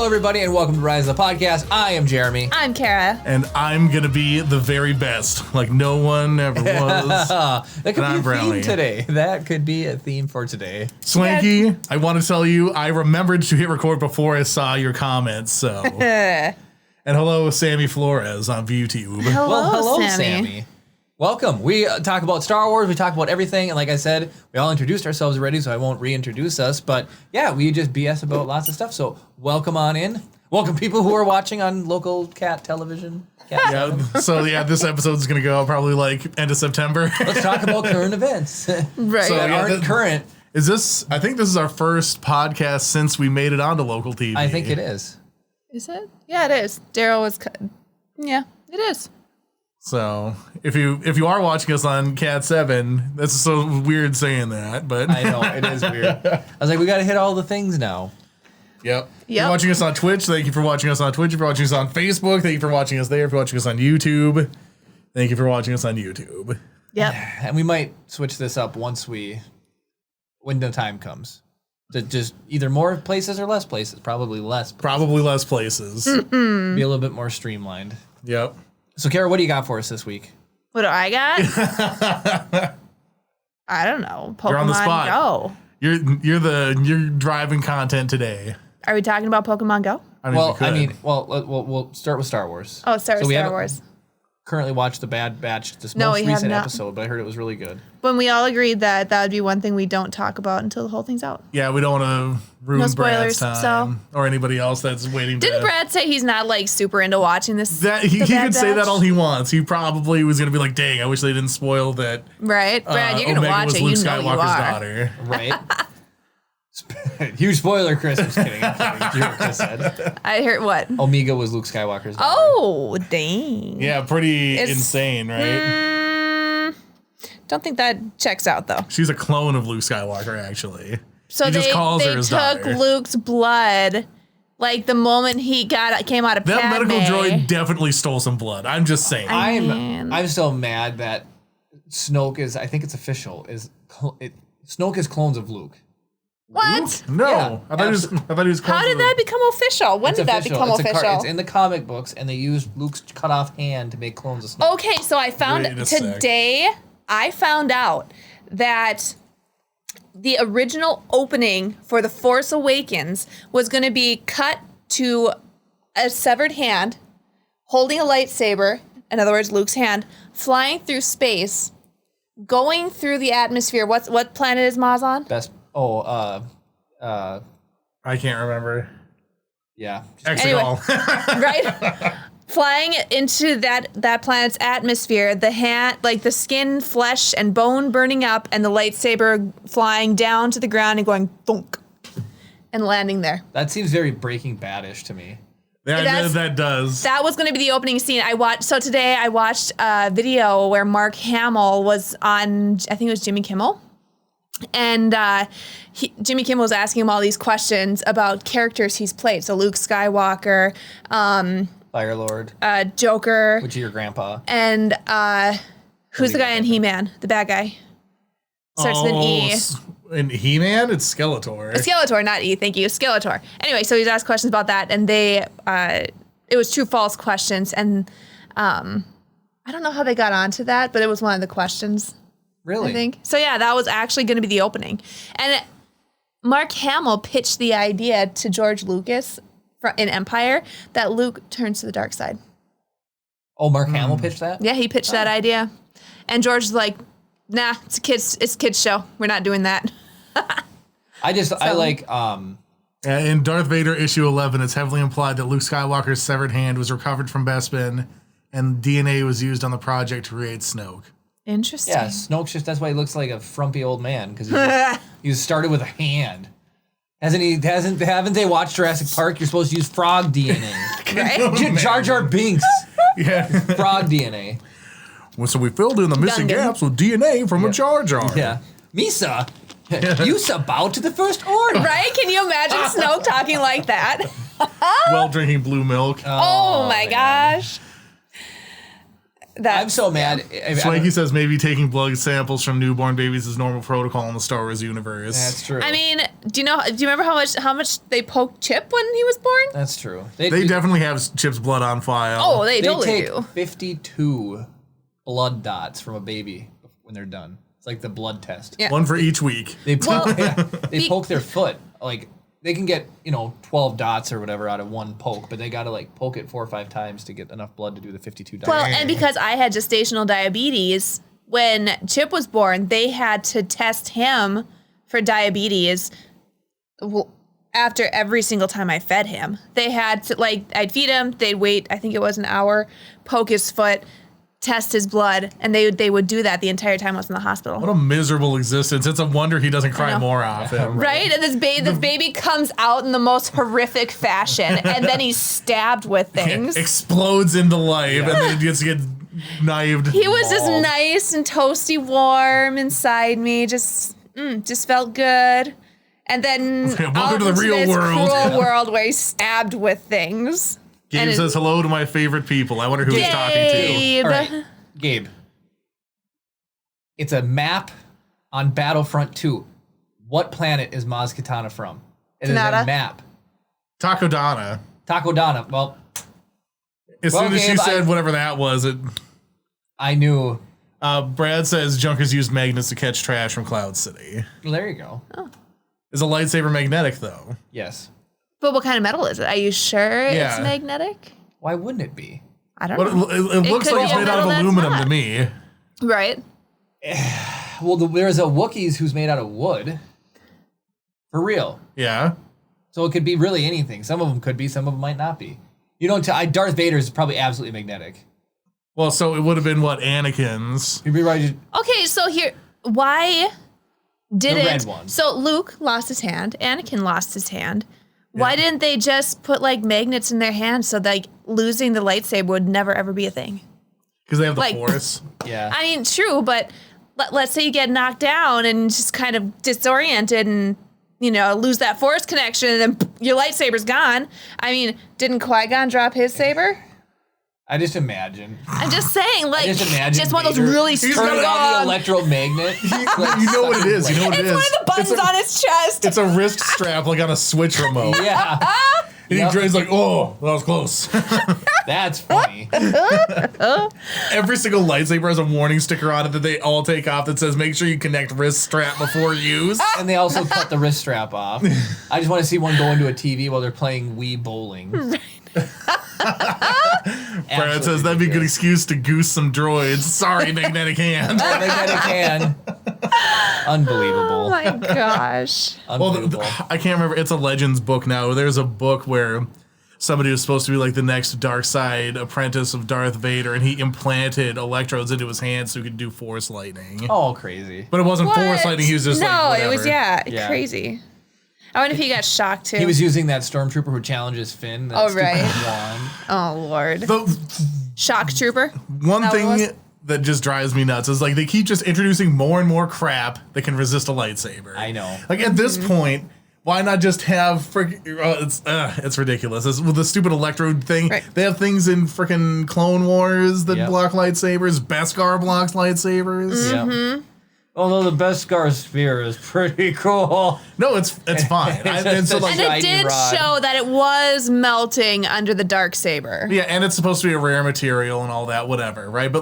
Hello, everybody, and welcome to Rise of the Podcast. I am Jeremy. I'm Kara. And I'm going to be the very best, like no one ever was. That could be a Brownie. theme today. That could be a theme for today. Swanky, I want to tell you, I remembered to hit record before I saw your comments, so. And hello, Sammy Flores on YouTube. Hello, Sammy. Welcome. We talk about Star Wars. We talk about everything. And like I said, we all introduced ourselves already, so I won't reintroduce us. But yeah, we just BS about lots of stuff. So welcome on in. Welcome people who are watching on local cat television. This episode is going to go probably like end of September. Let's talk about current events. Right. So, that aren't current. Is this, I think this is our first podcast since we made it onto local TV. I think it is. Is it? Yeah, it is. Daryl was. Yeah, it is. So if you are watching us on Cat 7, that's so weird saying that, but I know, it is weird. I was like, we got to hit all the things now. Yep. If you're watching us on Twitch, thank you for watching us on Twitch. If you're watching us on Facebook, thank you for watching us there. If you're watching us on YouTube, thank you for watching us on YouTube. Yep. And we might switch this up when the time comes. To just either more places or less places. Probably less places. Probably less places. Be a little bit more streamlined. Yep. So, Kara, what do you got for us this week? What do I got? I don't know. Pokemon You're on the spot. Go. You're driving content today. Are we talking about Pokemon Go? We'll start with Star Wars. Oh, Star So we Wars. haven't currently watched the Bad Batch, this No, most we have recent not. episode, but I heard it was really good. When we all agreed that would be one thing we don't talk about until the whole thing's out. Yeah, we don't want to ruin No Brad's spoilers, time or anybody else that's waiting. Didn't Brad say he's not like super into watching this? That he the can Bad say that Batch? all he wants. He probably was gonna be like, "Dang, I wish they didn't spoil that." Right, Brad, you're gonna Omega watch was it. Luke You know you Skywalker's are. daughter. Right? Huge spoiler, Chris. I'm just kidding. I'm kidding. You heard what Chris said. I heard what? Omega was Luke Skywalker's daughter. Oh, dang. Yeah, pretty It's- insane, right? Don't think that checks out though. She's a clone of Luke Skywalker, actually. So He just calls her they his took daughter. Luke's blood, like the moment he came out of That Padme. medical droid definitely stole some blood. I'm just saying. I'm so mad that Snoke is, I think it's official, Snoke is clones of Luke. What? No, Yeah, I thought he was. How did that become official? When It's did that official. become It's official? it's in the comic books, and they used Luke's cut off hand to make clones of Snoke. Okay, so I found Wait a sec. today. I found out that the original opening for The Force Awakens was going to be cut to a severed hand holding a lightsaber, in other words, Luke's hand, flying through space, going through the atmosphere. What planet is Maz on? I can't remember. Yeah. Exegol. Right? Flying into that planet's atmosphere, the hand, like the skin, flesh, and bone burning up, and the lightsaber flying down to the ground and going thunk, and landing there. That seems very Breaking Bad-ish to me. Yeah, that does. That was going to be the opening scene. Today I watched a video where Mark Hamill was on, I think it was Jimmy Kimmel. And Jimmy Kimmel was asking him all these questions about characters he's played. So Luke Skywalker, Firelord, Joker, which is your grandpa. and who's the guy in He-Man? The bad guy. Starts with an E. In He-Man, it's Skeletor. Skeletor, not E. Thank you, Skeletor. Anyway, so he's asked questions about that, and it was true/false questions, and I don't know how they got onto that, but it was one of the questions. Really? I think so. Yeah, that was actually going to be the opening, and Mark Hamill pitched the idea to George Lucas in Empire that Luke turns to the dark side. Oh, Mark Hamill pitched that? Yeah, he pitched that idea, and George's like, "Nah, it's a kids show. We're not doing that." I like In Darth Vader issue 11, it's heavily implied that Luke Skywalker's severed hand was recovered from Bespin, and DNA was used on the project to create Snoke. Interesting. yeah, Snoke's just, that's why he looks like a frumpy old man, because he was started with a hand. Haven't they watched Jurassic Park? You're supposed to use frog DNA. Right? Jar Jar Binks. Yeah. Frog DNA. Well, so we filled in the missing Gungan. gaps with DNA from a Jar Jar. Yeah. Misa, you bow to the First Order. Right? Can you imagine Snoke talking like that? While drinking blue milk. Oh my gosh. I'm so mad. Swanky says maybe taking blood samples from newborn babies is normal protocol in the Star Wars universe. That's true. I mean, do you remember how much they poked Chip when he was born? That's true. They definitely have Chip's blood on file. Oh, they totally take do. 52 blood dots from a baby when they're done. It's like the blood test. Yeah. One for each week. They poke their foot. Like, they can get, 12 dots or whatever out of one poke, but they got to, like, poke it 4 or 5 times to get enough blood to do the 52 dots. Well, and because I had gestational diabetes, when Chip was born, they had to test him for diabetes after every single time I fed him. They had to, I'd feed him, they'd wait, I think it was an hour, poke his foot, test his blood, and they would do that the entire time I was in the hospital. What a miserable existence. It's a wonder he doesn't cry more often. Right? And this baby comes out in the most horrific fashion, and then he's stabbed with things. Explodes into life, and then he gets to get knifed. He was just nice and toasty warm inside me, just felt good. And then welcome to the real world. Cruel world where he's stabbed with things. Gabe says hello to my favorite people. I wonder who he's talking to. All right, Gabe. It's a map on Battlefront 2. What planet is Maz Kanata from? It is a map. Takodana. Takodana. Well, as soon as you said whatever that was, I knew. Brad says Junkers used magnets to catch trash from Cloud City. Well, there you go. Oh. Is a lightsaber magnetic, though? Yes. But what kind of metal is it? Are you sure it's magnetic? Why wouldn't it be? I don't know. It looks like it's made out of aluminum to me. Right. Well, there's a Wookiees who's made out of wood. For real. Yeah. So it could be really anything. Some of them could be, some of them might not be. Darth Vader is probably absolutely magnetic. Well, so it would have been what, Anakin's? You'd be right. Okay, so why didn't... The red one. So Luke lost his hand. Anakin lost his hand. Why didn't they just put magnets in their hands so losing the lightsaber would never ever be a thing? Because they have the Force. Yeah. I mean, true, but let's say you get knocked down and just kind of disoriented and lose that Force connection, and then your lightsaber's gone. I mean, didn't Qui-Gon drop his saber? I just imagine. I'm just saying, just one of those Vader really strong. Turning on the electromagnet. You know what it is. You know what it is. It's one of the buttons on his chest. It's a wrist strap on a Switch remote. Yeah. And he's like, oh, that was close. That's funny. Every single lightsaber has a warning sticker on it that they all take off that says, make sure you connect wrist strap before use. And they also cut the wrist strap off. I just want to see one go into a TV while they're playing Wii bowling. Right. Brad says that'd be a good excuse to goose some droids. Sorry, magnetic hand. Magnetic hand. Unbelievable. Oh my gosh. Unbelievable. Well, I can't remember. It's a Legends book now. There's a book where somebody was supposed to be the next dark side apprentice of Darth Vader, and he implanted electrodes into his hands so he could do Force lightning. Oh, crazy. But it wasn't Force lightning. He was just it was Yeah. crazy. I wonder if he got shocked too. He was using that stormtrooper who challenges Finn. That right. one. Oh Lord. Shock trooper. One thing that just drives me nuts is they keep just introducing more and more crap that can resist a lightsaber. I know. At this point, why not just have it's ridiculous. With the stupid electrode thing, they have things in freaking Clone Wars that block lightsabers. Beskar blocks lightsabers. Yeah. Although the Beskar sphere is pretty cool. No, it's fine. And it did show that it was melting under the dark saber. Yeah, and it's supposed to be a rare material and all that, whatever, right? But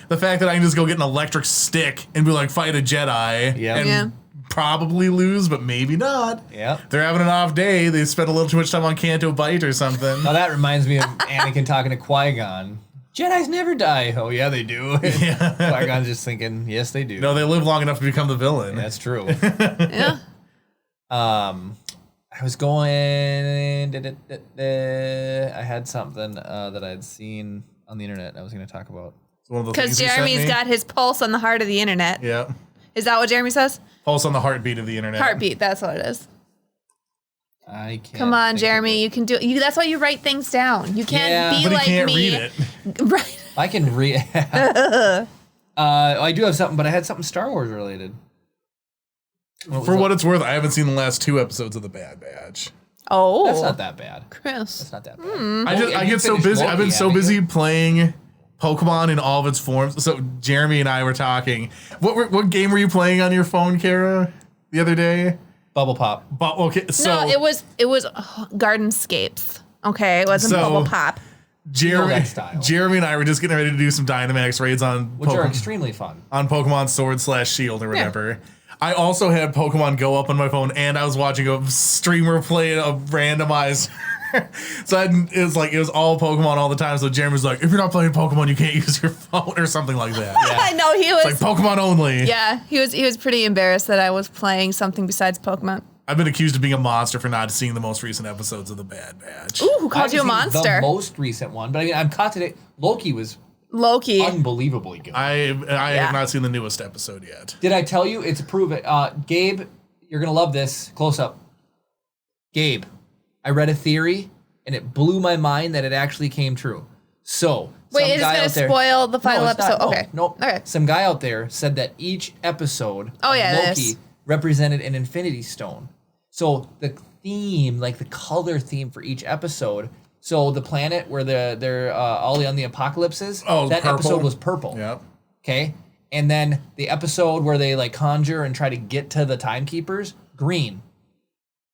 the fact that I can just go get an electric stick and be fight a Jedi and probably lose, but maybe not. Yeah. They're having an off day. They spent a little too much time on Canto Bight or something. Now that reminds me of Anakin talking to Qui-Gon. Jedis never die. Oh, yeah, they do. Yeah. Qui-Gon's just thinking, yes, they do. No, they live long enough to become the villain. That's true. Yeah. I was going... I had something that I'd seen on the internet I was going to talk about. Because Jeremy's got his pulse on the heart of the internet. Yeah. Is that what Jeremy says? Pulse on the heartbeat of the internet. Heartbeat, that's what it is. I can't. Come on, Jeremy, you can do it. That's why you write things down. You can't be but like he can't me. Read it. Right. I can read. I do have something, but I had something Star Wars related. For what it's worth, I haven't seen the last 2 episodes of The Bad Batch. Oh, that's not that bad. Chris, that's not that bad. I get so busy. I've been so busy playing Pokemon in all of its forms. So Jeremy and I were talking. What game were you playing on your phone, Kara, the other day? Bubble Pop. Okay, so no, it was Gardenscapes. Okay, it wasn't Bubble Pop. Jeremy and I were just getting ready to do some Dynamax raids on which are extremely fun on Pokemon Sword/Shield or whatever. Yeah. I also had Pokemon Go up on my phone, and I was watching a streamer play a randomized. So it was all Pokemon all the time. So Jeremy was like, "If you're not playing Pokemon, you can't use your phone," or something like that. Yeah. I know he was it's like Pokemon only. Yeah, he was pretty embarrassed that I was playing something besides Pokemon. I've been accused of being a monster for not seeing the most recent episodes of The Bad Batch. Ooh, who called you a monster? The most recent one, but I mean, I'm caught today. Loki was unbelievably good. I have not seen the newest episode yet. Did I tell you? It's prove it. Gabe, you're gonna love this. Close up. Gabe, I read a theory and it blew my mind that it actually came true. So wait, is it gonna spoil the final episode? Okay. Nope. Okay. Some guy out there said that each episode of Loki represented an Infinity Stone. So the theme, like the color theme for each episode. So the planet where they're all on the apocalypses, that purple. Episode was purple. Yep. Okay. And then the episode where they like conjure and try to get to the timekeepers, green.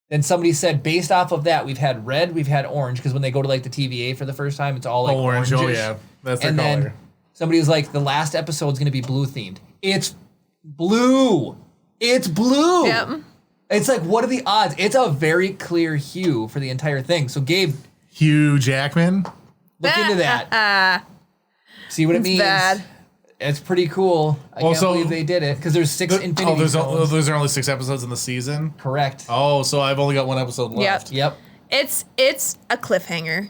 Then somebody said, based off of that, we've had red, we've had orange, because when they go to like the TVA for the first time, it's all like orange. orangish. Oh yeah, that's their and color. Then somebody was like, the last episode's going to be blue themed. It's blue. It's blue. Yep. It's like, what are the odds? It's a very clear hue for the entire thing. So Gabe, Hugh Jackman, look into that. See what it means. Bad. It's pretty cool. I can't believe they did it because there's 6 Infinity Stones. Those are only 6 episodes in the season. Correct. Oh, so I've only got 1 episode left. Yep. It's a cliffhanger.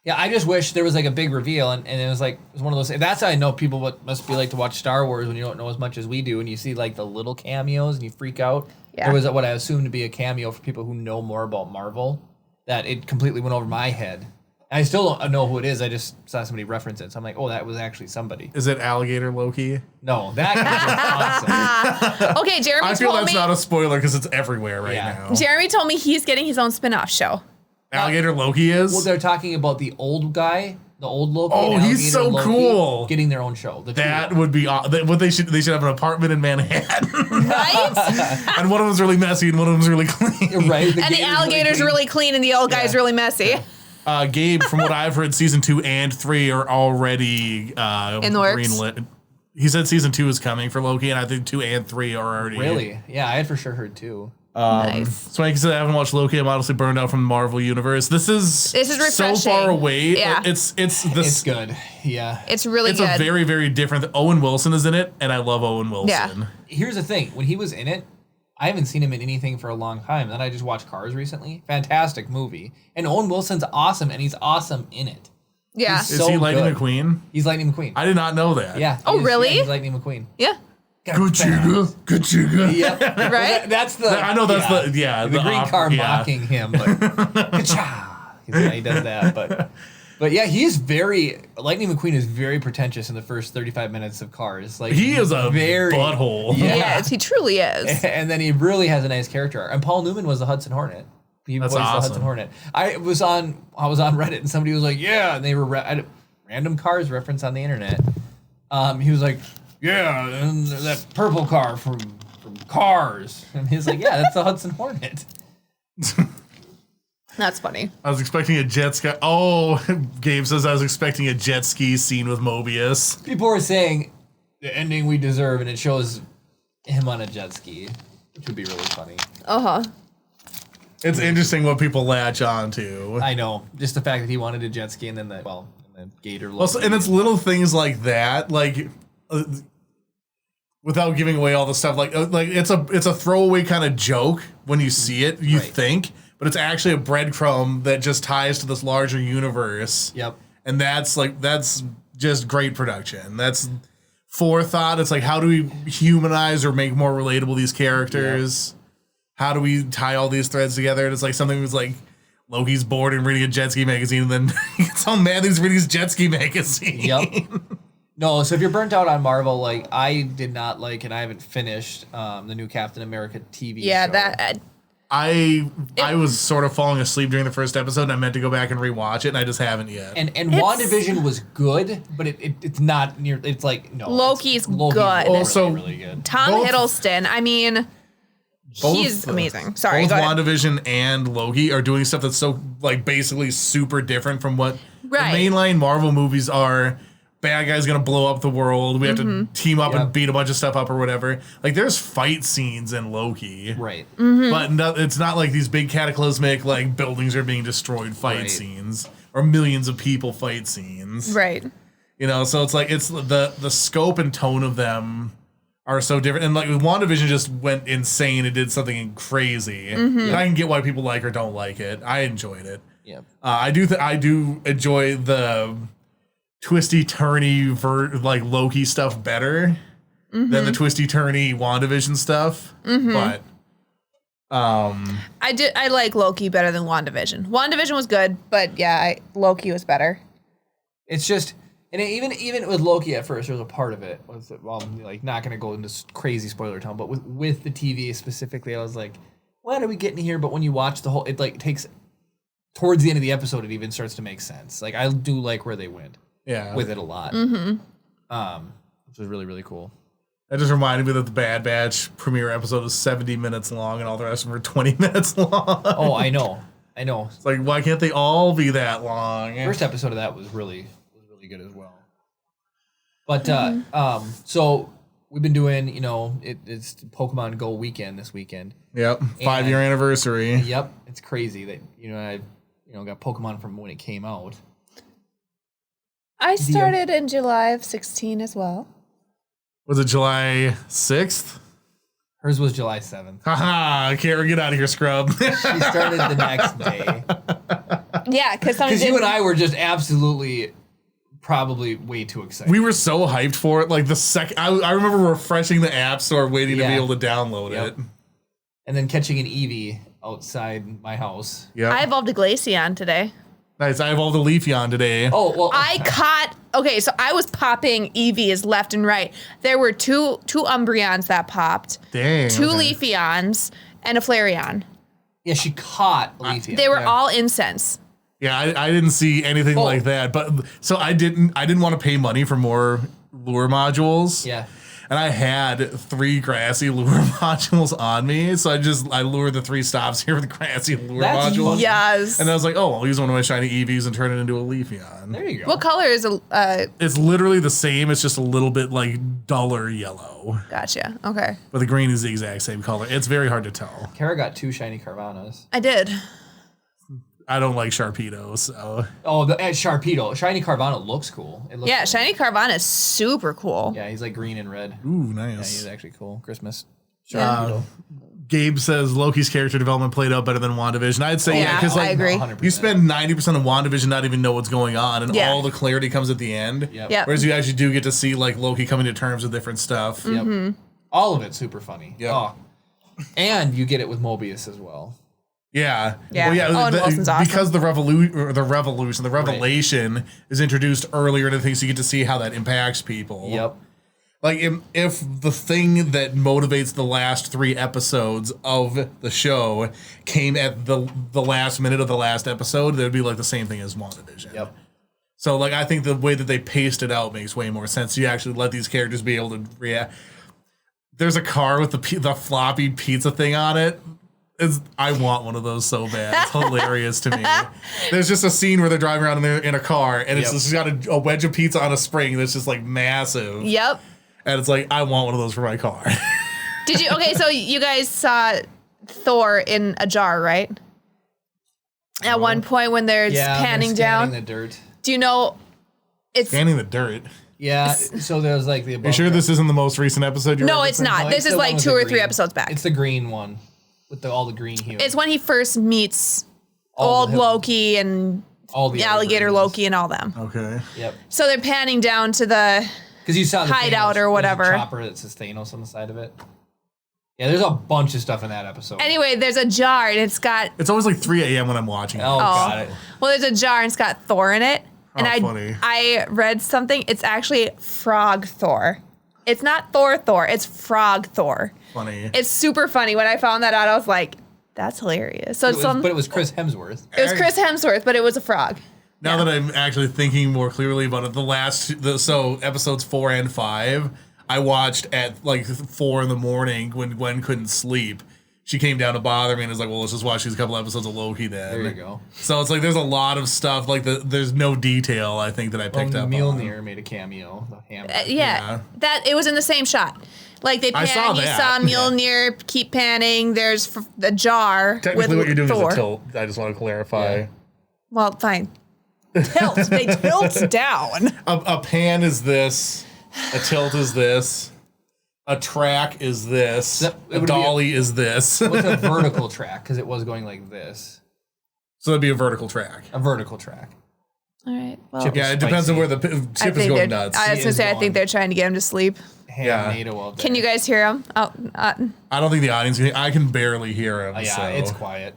Yeah, I just wish there was like a big reveal, and it was one of those. That's how I know people what must be like to watch Star Wars when you don't know as much as we do, and you see like the little cameos and you freak out. Yeah. There was what I assumed to be a cameo for people who know more about Marvel that it completely went over my head. I still don't know who it is. I just saw somebody reference it, so I'm like, oh, that was actually somebody. Is it Alligator Loki? No, that was awesome. Okay, Jeremy. I feel that's not a spoiler because it's everywhere right now. Jeremy told me he's getting his own spin-off show. Alligator Loki is? Well, they're talking about the old guy, the old Loki. Oh, he's so Loki cool. Getting their own show. That would be what they should have an apartment in Manhattan. Right? And one of them's really messy and one of them's really clean. Right. And the alligator's really clean and the old guy's really messy. Gabe, from what I've heard, season 2 and 3 are already in the works. greenlit. He said season 2 is coming for Loki, and I think 2 and 3 are already. Really? Yeah, I had for sure heard 2. Nice. So like I said, I haven't watched Loki. I'm honestly burned out from the Marvel universe. This is refreshing. so far away. Yeah. It's good. Yeah. It's really good. It's a very, very different. Owen Wilson is in it, and I love Owen Wilson. Yeah. Here's the thing. When he was in it, I haven't seen him in anything for a long time. Then I just watched Cars recently. Fantastic movie. And Owen Wilson's awesome, and he's awesome in it. Yeah. Is he Lightning McQueen? He's Lightning McQueen. I did not know that. Yeah. Really? Yeah, he's Lightning McQueen. Yeah. Good chugga. Yep. Right? Well, that's the. I know that's the green car mocking him, but ka-cha! He does that, but yeah, he's Lightning McQueen is very pretentious in the first 35 minutes of Cars. Like he is a very butthole. Yeah. Yes, he truly is. And then he really has a nice character arc. And Paul Newman was the Hudson Hornet. He That's voiced awesome. the Hudson Hornet. I was on Reddit and somebody was like, yeah, and they were random Cars reference on the internet. He was like, yeah, and that purple car from Cars. And he's like, yeah, that's the Hudson Hornet. That's funny. I was expecting a jet ski. Oh, Gabe says I was expecting a jet ski scene with Mobius. People were saying the ending we deserve, and it shows him on a jet ski, which would be really funny. Uh-huh. It's interesting what people latch on to. I know. Just the fact that he wanted a jet ski and then the gator. Also, and it's little things like that, like without giving away all the stuff, like it's a throwaway kind of joke when you see it, you think, but it's actually a breadcrumb that just ties to this larger universe. Yep. And that's just great production. That's forethought. It's like, how do we humanize or make more relatable these characters? Yep. How do we tie all these threads together? And it's like something was like Loki's bored and reading a jet ski magazine, and then he gets all mad he's reading his jet ski magazine. Yep. No, so if you're burnt out on Marvel, like I did not like, and I haven't finished the new Captain America TV show. Yeah, I was sort of falling asleep during the first episode, and I meant to go back and rewatch it, and I just haven't yet. And WandaVision was good, but it's not near. It's like no. Loki's good. Also, really good. Tom Hiddleston. I mean, he's amazing. Sorry, both WandaVision and Loki are doing stuff that's so like basically super different from what the mainline Marvel movies are. Bad guy's gonna blow up the world. We have to team up and beat a bunch of stuff up or whatever. Like there's fight scenes in Loki, right? But it's not like these big cataclysmic like buildings are being destroyed fight scenes or millions of people fight scenes, right? You know, so it's like it's the scope and tone of them are so different. And like WandaVision just went insane and did something crazy. And I can get why people like or don't like it. I enjoyed it. Yeah, I do enjoy the twisty turny like Loki stuff better than the twisty turny WandaVision stuff. But I like Loki better than WandaVision. WandaVision was good, but yeah, Loki was better. it's just. And even with Loki at first, there was a part of it. Well, I'm like not gonna go into crazy spoiler town, but with the TV specifically, I was like, "When are we getting here?" But when you watch the whole, it like takes towards the end of the episode, it even starts to make sense. Like I do like where they went, with it a lot, which was really really cool. That just reminded me that the Bad Batch premiere episode was 70 minutes long, and all the rest of them were 20 minutes long. Oh, I know. It's like why can't they all be that long? First episode of that was really good as well. But so we've been doing, it's Pokemon Go weekend this weekend. Yep, 5-year anniversary. Yep, it's crazy that I got Pokemon from when it came out. I started in July of 16 as well. Was it July 6th? Hers was July 7th. Haha, Kara, get out of here, scrub. She started the next day. Yeah, because you and I were just absolutely probably way too excited. We were so hyped for it. Like the second, I remember refreshing the app store, waiting to be able to download it, and then catching an Eevee outside my house. Yeah, I evolved a Glaceon today. Nice. I evolved a Leafeon today. Oh well, so I was popping Eevees left and right. There were two Umbreons that popped. Dang. Two Leafeons and a Flareon. Yeah, she caught a Leafeon. They were all incense. Yeah, I didn't see anything like that. But so I didn't want to pay money for more lure modules. Yeah. And I had 3 grassy lure modules on me, so I lured the 3 stops here with grassy lure modules. Fun. Yes. And I was like, oh, I'll use one of my shiny Eevees and turn it into a Leafeon. There you go. What color is It's literally the same. It's just a little bit like duller yellow. Gotcha. Okay. But the green is the exact same color. It's very hard to tell. Kara got 2 shiny Carvanas. I did. I don't like Sharpedo, so. Oh, Sharpedo. Shiny Carvana looks cool. It looks yeah, cool. shiny Carvana is super cool. Yeah, he's like green and red. Ooh, nice. Yeah, he's actually cool. Christmas. Yeah. Gabe says Loki's character development played out better than WandaVision. I'd say because I agree. 100%. You spend 90% of WandaVision not even know what's going on, and all the clarity comes at the end. Yep. Whereas you actually do get to see like Loki coming to terms with different stuff. Yep. All of it's super funny. Yep. Oh. And you get it with Mobius as well. Yeah. Yeah. Well, and Wilson's awesome. Because the revelation is introduced earlier into things, so you get to see how that impacts people. Yep. Like if the thing that motivates the last 3 episodes of the show came at the last minute of the last episode, it would be like the same thing as WandaVision. Yep. So like I think the way that they paced it out makes way more sense. You actually let these characters be able to react. There's a car with the floppy pizza thing on it. I want one of those so bad. It's hilarious to me. There's just a scene where they're driving around in a car, and it's just got a wedge of pizza on a spring that's just like massive. Yep. And it's like, I want one of those for my car. Did you? Okay, so you guys saw Thor in a jar, right? At one point when they're panning down. The dirt. Do you know? It's Scanning the dirt. Yeah, so there's like the. Are you sure this isn't the most recent episode? No, it's not. This is like 2 or 3 episodes back. It's the green one with all the green humans. It's when he first meets old Loki and all the alligator Loki and all them. Okay. Yep. So they're panning down to the because you saw the hideout Thanos, or whatever. There's a chopper that says Thanos on the side of it. Yeah, there's a bunch of stuff in that episode. Anyway, there's a jar and it's got. It's always like 3 a.m. when I'm watching it. Oh, got it. Well, there's a jar and it's got Thor in it. And funny. I read something. It's actually Frog Thor. It's not Thor. It's Frog Thor. Funny. It's super funny. When I found that out, I was like, That's hilarious. So but it was Chris Hemsworth. It was Chris Hemsworth, but it was a frog. Now that I'm actually thinking more clearly about it, so episodes 4 and 5, I watched at like 4 in the morning when Gwen couldn't sleep. She came down to bother me and was like, well, let's just watch these couple episodes of Loki then. There you go. So it's like there's a lot of stuff, like there's no detail, I think, that I picked up on. Mjolnir made a cameo. The hammer. That it was in the same shot. Like they pan, you saw Mjolnir, keep panning. There's the jar. Technically, what you're doing Thor. is a tilt. I just want to clarify. Yeah. Well, fine. Tilt. They tilt down. A pan is this. A tilt is this. A track is this. A dolly is this. What's a vertical track? Because it was going like this. So it'd be a vertical track. A vertical track. All right. Well, Yeah, it depends on where the chip is going nuts. I was going to say, I think they're trying to get him to sleep. Can you guys hear him? Oh, I don't think the audience can. I can barely hear him. Yeah, so. it's quiet.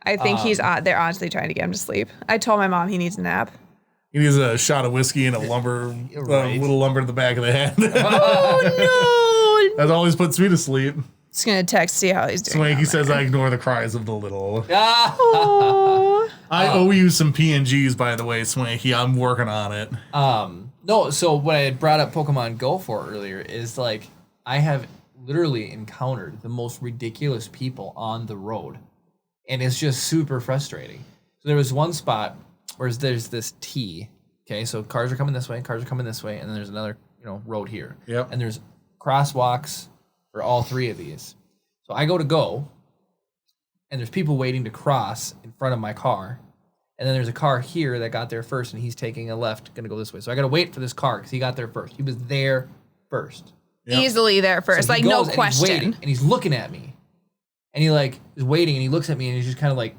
I think they're honestly trying to get him to sleep. I told my mom he needs a nap. He needs a shot of whiskey and a little lumber in the back of the head. Oh, no. That always puts me to sleep. Just going to text, see how he's doing. Swanky says, I ignore the cries of the little. Oh. I owe you some PNGs, by the way, Swanky. I'm working on it. No, so what I had brought up Pokemon Go for earlier is like I have literally encountered the most ridiculous people on the road. And it's just super frustrating. So there was one spot where there's this T. Okay, so cars are coming this way, and then there's another, road here. Yep. And there's crosswalks for all three of these. So I go, and there's people waiting to cross in front of my car. And then there's a car here that got there first, and he's taking a left, going to go this way. So I got to wait for this car because he got there first. He was there first. Yep. Easily there first, so like no question. He's waiting, and he's looking at me. And he is waiting, and he looks at me, and he's just kind of like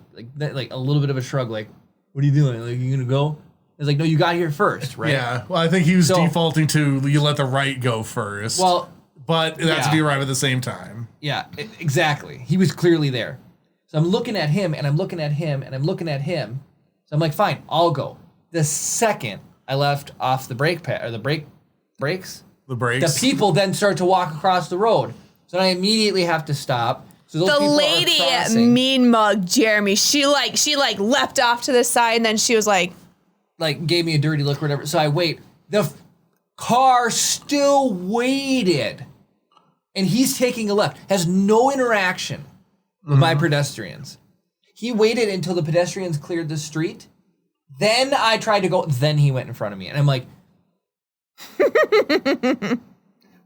a little bit of a shrug, like, what are you doing? Like, you going to go? He's like, no, you got here first, right? Yeah, well, I think he was defaulting to you let the right go first. Well, but it has to be right at the same time. Yeah, exactly. He was clearly there. So I'm looking at him, and I'm looking at him, and I'm looking at him. So I'm like, fine, I'll go. The second I left off the brake pad, or the brakes, the people then start to walk across the road. So I immediately have to stop. So those the lady mean mug Jeremy, she leapt off to the side, and then she was like gave me a dirty look or whatever. So I wait. The car still waited, and he's taking a left. Has no interaction with my pedestrians. He waited until the pedestrians cleared the street. Then I tried to go. Then he went in front of me, and I'm like,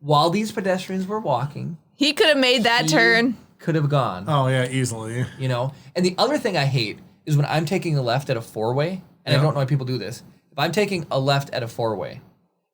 while these pedestrians were walking, he could have made that turn. Could have gone. Oh yeah, easily. And the other thing I hate is when I'm taking a left at a four-way, and I don't know why people do this. If I'm taking a left at a four-way,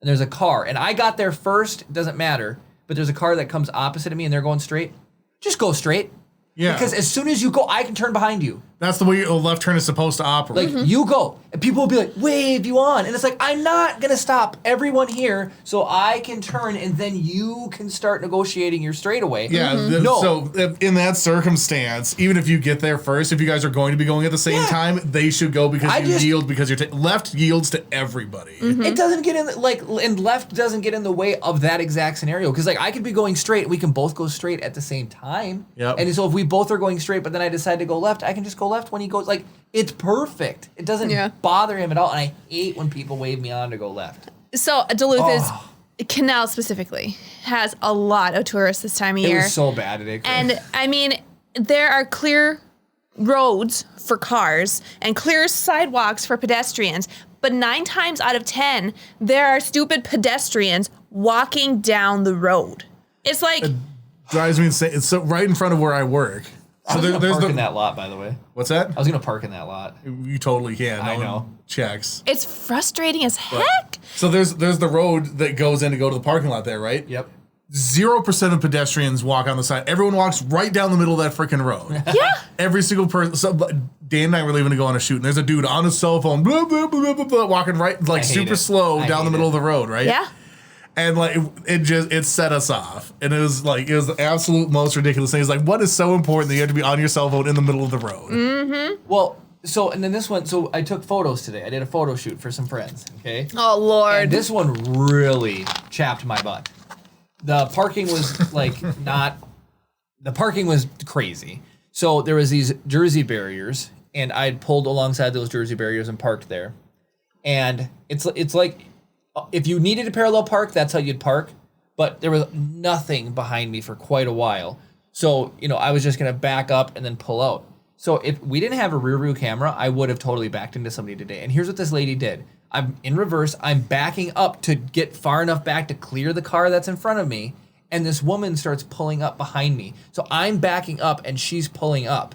and there's a car, and I got there first, it doesn't matter, but there's a car that comes opposite of me, and they're going straight, just go straight. Yeah. Because as soon as you go, I can turn behind you. That's the way a left turn is supposed to operate. Like, you go, and people will be like, wave you on. And it's like, I'm not going to stop everyone here so I can turn, and then you can start negotiating your straightaway. Yeah, no. So in that circumstance, even if you get there first, if you guys are going to be going at the same time, they should go because you yield, because left yields to everybody. It doesn't get in, and left doesn't get in the way of that exact scenario. Because, I could be going straight, we can both go straight at the same time. Yep. And so if we both are going straight, but then I decide to go left, I can just go left when he goes. It's perfect. It doesn't bother him at all. And I hate when people wave me on to go left. So Duluth Canal specifically has a lot of tourists this time of year. It was so bad today. And I mean, there are clear roads for cars and clear sidewalks for pedestrians. But 9 times out of 10, there are stupid pedestrians walking down the road. It's like... It drives me insane. It's so right in front of where I work. So there's park in that lot, by the way. What's that? I was going to park in that lot. You totally can. I know. Checks. It's frustrating as heck. So there's the road that goes in to go to the parking lot there, right? Yep. 0% of pedestrians walk on the side. Everyone walks right down the middle of that freaking road. Yeah. Every single person. So Dan and I were leaving to go on a shoot, and there's a dude on his cell phone, blah, blah, blah, blah, blah, walking right, super slow down the middle of the road, right? Yeah. And it set us off, and it was the absolute most ridiculous thing. It's like, what is so important that you have to be on your cell phone in the middle of the road? Mm-hmm. Well, and then this one. So I took photos today. I did a photo shoot for some friends. Okay. Oh Lord. And this one really chapped my butt. The parking was not. The parking was crazy. So there was these Jersey barriers, and I'd pulled alongside those Jersey barriers and parked there. And it's like, if you needed to parallel park, that's how you'd park. But there was nothing behind me for quite a while. So, I was just going to back up and then pull out. So if we didn't have a rear view camera, I would have totally backed into somebody today. And here's what this lady did. I'm in reverse. I'm backing up to get far enough back to clear the car that's in front of me. And this woman starts pulling up behind me. So I'm backing up and she's pulling up.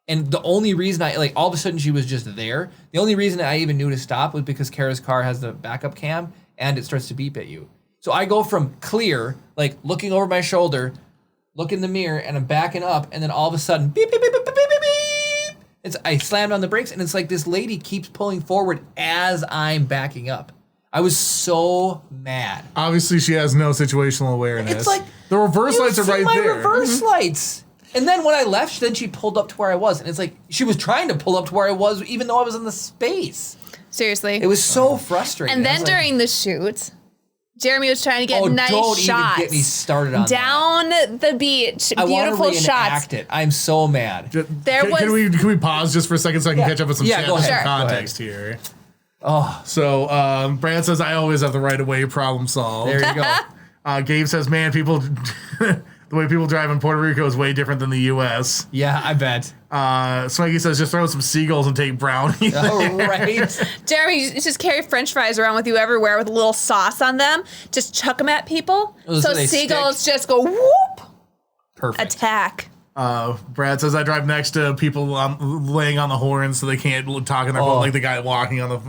And the only reason all of a sudden she was just there. The only reason I even knew to stop was because Kara's car has the backup cam and it starts to beep at you. So I go from clear, looking over my shoulder, look in the mirror, and I'm backing up. And then all of a sudden, beep, beep, beep, beep, beep, beep, beep. I slammed on the brakes and it's like this lady keeps pulling forward as I'm backing up. I was so mad. Obviously, she has no situational awareness. It's like the reverse lights are right there. Reverse lights. And then when I left, then she pulled up to where I was, and it's like she was trying to pull up to where I was, even though I was in the space. Seriously, it was so frustrating. And then during the shoot, Jeremy was trying to get nice don't shots. Even get me started on down the beach. I beautiful want to shots. it. I'm so mad. Can we pause just for a second so I can catch up with some context here? Oh, so Brad says I always have the right of way. Problem solved. There you go. Gabe says, man, people, the way people drive in Puerto Rico is way different than the U.S. Yeah, I bet. Swanky says, just throw some seagulls and take brownies. Oh, right. Jeremy, you just carry French fries around with you everywhere with a little sauce on them. Just chuck them at people. So seagulls just go whoop. Perfect. Attack. Brad says I drive next to people laying on the horn so they can't talk in their phone like the guy walking on the...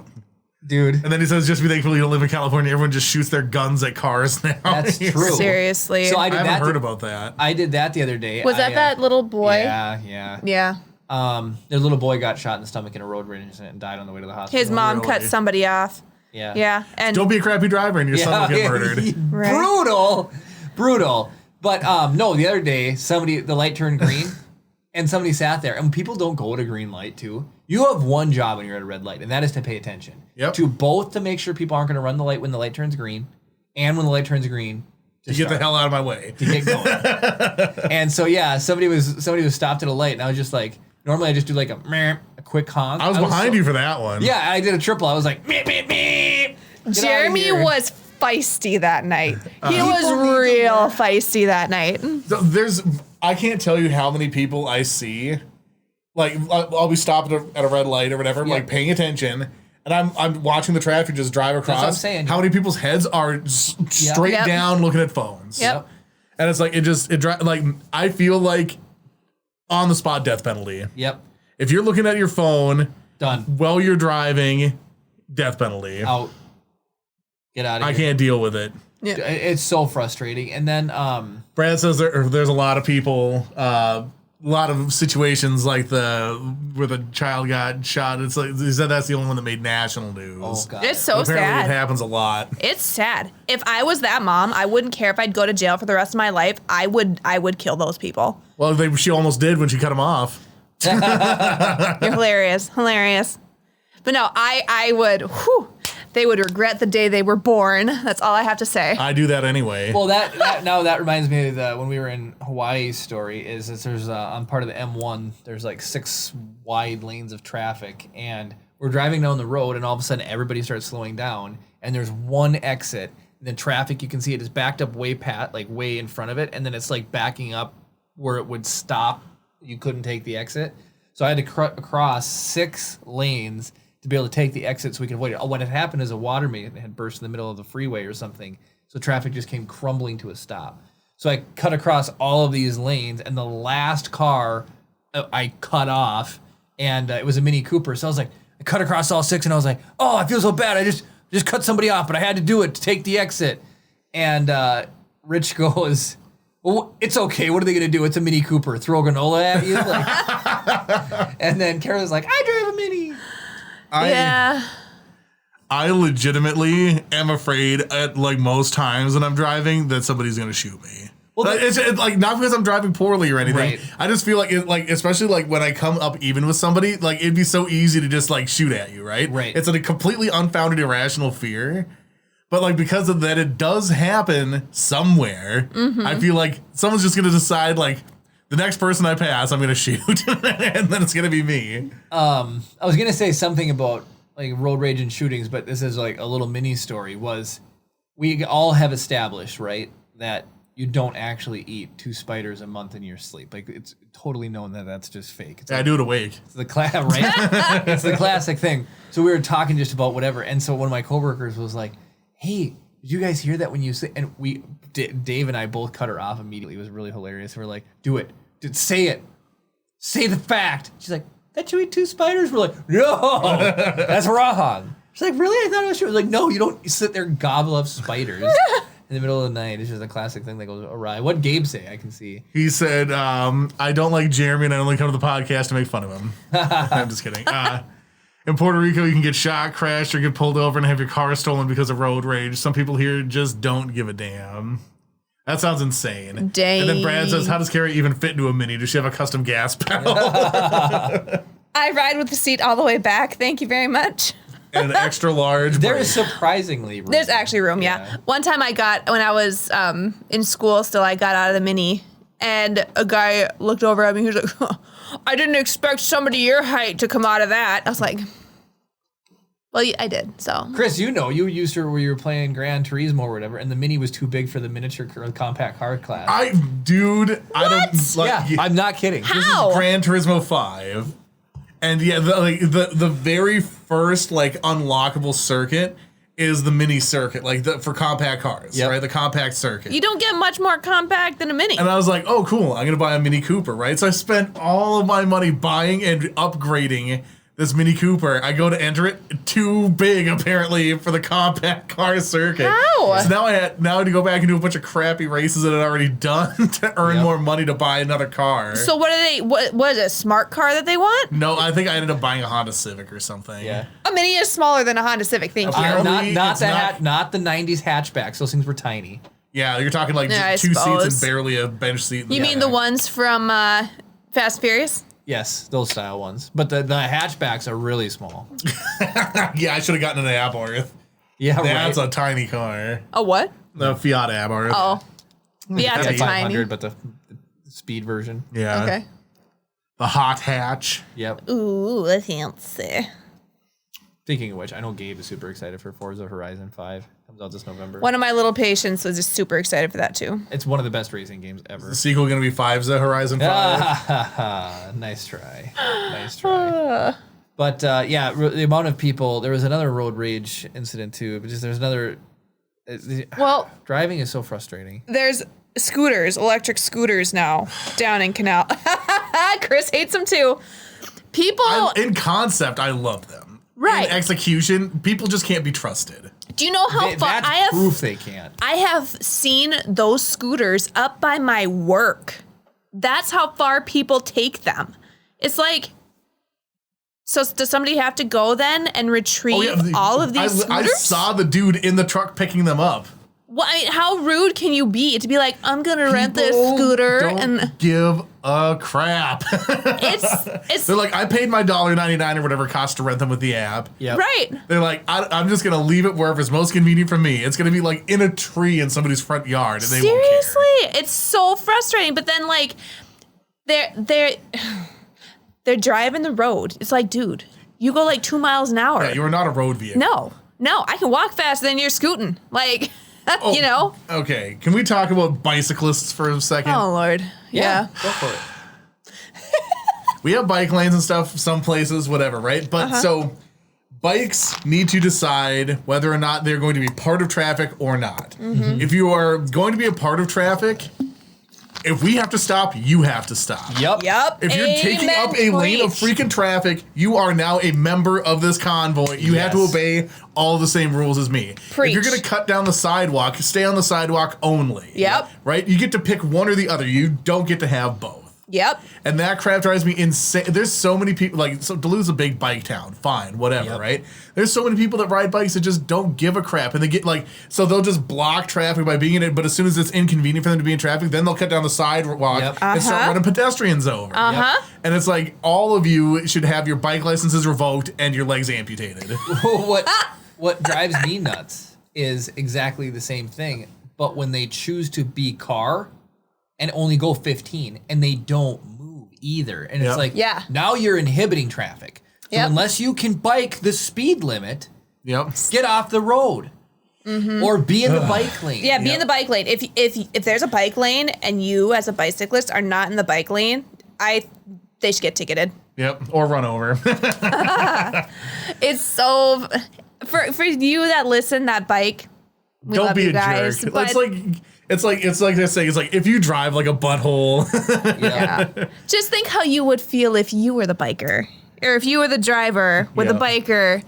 Dude. And then he says, just be thankful you don't live in California. Everyone just shoots their guns at cars now. That's true. Seriously. So I haven't heard about that. I did that the other day. Was that little boy? Yeah. Their little boy got shot in the stomach in a road rage incident and died on the way to the hospital. His mom cut somebody off. Yeah. Yeah. And don't be a crappy driver and your son will get murdered. Right. Brutal. But no, the other day, the light turned green and somebody sat there. And people don't go to green light too. You have one job when you're at a red light, and that is to pay attention. Yep. To make sure people aren't going to run the light when the light turns green, and when the light turns green, to get the hell out of my way. To get going. And so somebody was stopped at a light, and I was just like, normally I just do like a quick honk. I was behind you for that one. Yeah, I did a triple. I was like, meep, meep, meep. Jeremy was feisty that night. He was real feisty that night. I can't tell you how many people I see. Like, I'll be stopped at a red light or whatever, like paying attention, and I'm watching the traffic just drive across. That's what I'm saying. How many people's heads are straight down looking at phones? Yep. And it's like I feel like on the spot death penalty. Yep. If you're looking at your phone, done while you're driving, death penalty. Out. Get out of here. I can't deal with it. Yeah. It's so frustrating. And then Brad says there's a lot of people. A lot of situations like where the child got shot. It's like he said that's the only one that made national news. Oh God. It's so apparently sad. It happens a lot. It's sad. If I was that mom, I wouldn't care if I'd go to jail for the rest of my life. I would kill those people. Well, she almost did when she cut him off. You're hilarious. But no, I would. Whew, they would regret the day they were born. That's all I have to say. I do that anyway. Well, that reminds me of when we were in Hawaii's story is there's on part of the M1, there's like 6 wide lanes of traffic, and we're driving down the road, and all of a sudden everybody starts slowing down, and there's one exit, and the traffic, you can see it is backed up way in front of it, and then it's like backing up where it would stop. You couldn't take the exit. So I had to cross 6 lanes to be able to take the exit so we could avoid it. What had happened is a water main had burst in the middle of the freeway or something, so traffic just came crumbling to a stop. So I cut across all of these lanes, and the last car I cut off, and it was a Mini Cooper. So I was like, I cut across all 6, and I was like, oh, I feel so bad. I just cut somebody off, but I had to do it to take the exit. And Rich goes, well, it's okay. What are they going to do? It's a Mini Cooper. Throw granola at you? And then Kara's like, I drive a Mini. I legitimately am afraid at most times when I'm driving that somebody's going to shoot me. Well, it's like not because I'm driving poorly or anything. Right. I just feel like especially when I come up even with somebody, it'd be so easy to just shoot at you, right? Right. It's a completely unfounded, irrational fear. But because of that, it does happen somewhere. Mm-hmm. I feel like someone's just going to decide The next person I pass, I'm gonna shoot, and then it's gonna be me. I was gonna say something about like road rage and shootings, but this is like a little mini story. Was we all have established, right, that you don't actually eat 2 spiders a month in your sleep. Like it's totally known that that's just fake. It's I like, do it awake. it's the right? It's the classic thing. So we were talking just about whatever, and so one of my coworkers was like, "Hey, did you guys hear that when you say?" And Dave and I both cut her off immediately. It was really hilarious. We're like, "Do it, dude, say it, say the fact." She's like, "That you eat 2 spiders?" We're like, "No, that's wrong." She's like, "Really? I thought it was true." I was like, "No, you don't sit there and gobble up spiders in the middle of the night." It's just a classic thing that goes awry. What'd Gabe say? I can see. He said, "I don't like Jeremy, and I only come to the podcast to make fun of him." I'm just kidding. In Puerto Rico, you can get shot, crashed, or get pulled over and have your car stolen because of road rage. Some people here just don't give a damn. That sounds insane. Dang. And then Brad says, how does Carrie even fit into a Mini? Does she have a custom gas pedal? I ride with the seat all the way back. Thank you very much. And an extra large. There brake. is surprisingly room. There's actually room, yeah. One time when I was in school still, I got out of the Mini, and a guy looked over at me. He was like, "I didn't expect somebody your height to come out of that." I was like, well, I did, so. Chris, you used to where you were playing Gran Turismo or whatever, and the Mini was too big for the miniature compact car class. I don't like. Yeah, I'm not kidding. How? This is Gran Turismo 5. And yeah, the very first like unlockable circuit is the mini circuit, like for compact cars, right? The compact circuit. You don't get much more compact than a Mini. And I was like, oh, cool, I'm gonna buy a Mini Cooper, right? So I spent all of my money buying and upgrading this Mini Cooper. I go to enter it, too big apparently for the compact car circuit. How? So now I had to go back and do a bunch of crappy races that I'd already done to earn more money to buy another car. So what is it, a smart car that they want? No, I think I ended up buying a Honda Civic or something. Yeah. A Mini is smaller than a Honda Civic, thank you. Apparently, not it's not the 90s hatchbacks. Those things were tiny. Yeah, you're talking like Yeah, I 2 seats suppose. and barely a bench seat. You mean the ones from Fast Furious? Yes, those style ones. But the hatchbacks are really small. Yeah, I should have gotten an Abarth. Yeah, That's right. a tiny car. A what? The Fiat Abarth. Oh. Yeah, That's it's a a 500, tiny. but the speed version. Yeah. Okay. The hot hatch. Yep. Ooh, I fancy. Speaking of which, I know Gabe is super excited for Forza Horizon 5. Comes out this November. One of my little patients was just super excited for that too. It's one of the best racing games ever. The sequel going to be Forza Horizon 5. Nice try. Nice try. But the amount of people, there was another road rage incident too, but just there's another. Well, Driving is so frustrating. there's electric scooters now down in Canal. Chris hates them too. People, In concept, I love them. Right. In execution, people just can't be trusted. do you know how far That's proof they can't. I have seen those scooters up by my work. That's how far people take them. It's like, so does somebody have to go then and retrieve all of these scooters? I saw the dude in the truck picking them up. Well, I mean, how rude can you be to be like, I'm gonna rent this People scooter don't and give a crap. it's They're like, I paid my $1.99 or whatever it costs to rent them with the app. Yep. right. They're like, I'm just gonna leave it wherever it's most convenient for me. It's gonna be like in a tree in somebody's front yard, and they won't care. Seriously, it's so frustrating. But then like, they're driving the road. It's like, dude, you go like 2 miles an hour. Yeah, you are not a road vehicle. No, I can walk faster than you're scooting. Like, you know. Okay, can we talk about bicyclists for a second? Oh Lord, yeah. Go for it. We have bike lanes and stuff, some places, whatever, right? But so bikes need to decide whether or not they're going to be part of traffic or not. Mm-hmm. If you are going to be a part of traffic, if we have to stop, you have to stop. Yep. If you're taking up a lane of freaking traffic, you are now a member of this convoy. You have to Yes. obey all the same rules as me. Preach. If you're going to cut down the sidewalk, stay on the sidewalk only. Yep. Right? You get to pick one or the other. You don't get to have both. Yep. And that crap drives me insane. There's so many people, like, so Duluth's a big bike town. Fine, whatever, Yep. right? There's so many people that ride bikes that just don't give a crap. And they get, like, so they'll just block traffic by being in it, but as soon as it's inconvenient for them to be in traffic, then they'll cut down the sidewalk Yep. and start running pedestrians over. And it's like, all of you should have your bike licenses revoked and your legs amputated. What drives me nuts is exactly the same thing, but when they choose to be car and only go 15, and they don't move either. And it's like, now you're inhibiting traffic. So unless you can bike the speed limit, get off the road. Or be in the bike lane. Yeah, be in the bike lane. If there's a bike lane and you as a bicyclist are not in the bike lane, they should get ticketed. Yep, or run over. It's so for you that listen that bike. We Don't love be you a guys, jerk. but It's like they're saying. It's like if you drive like a butthole. Just think how you would feel if you were the biker, or if you were the driver with a biker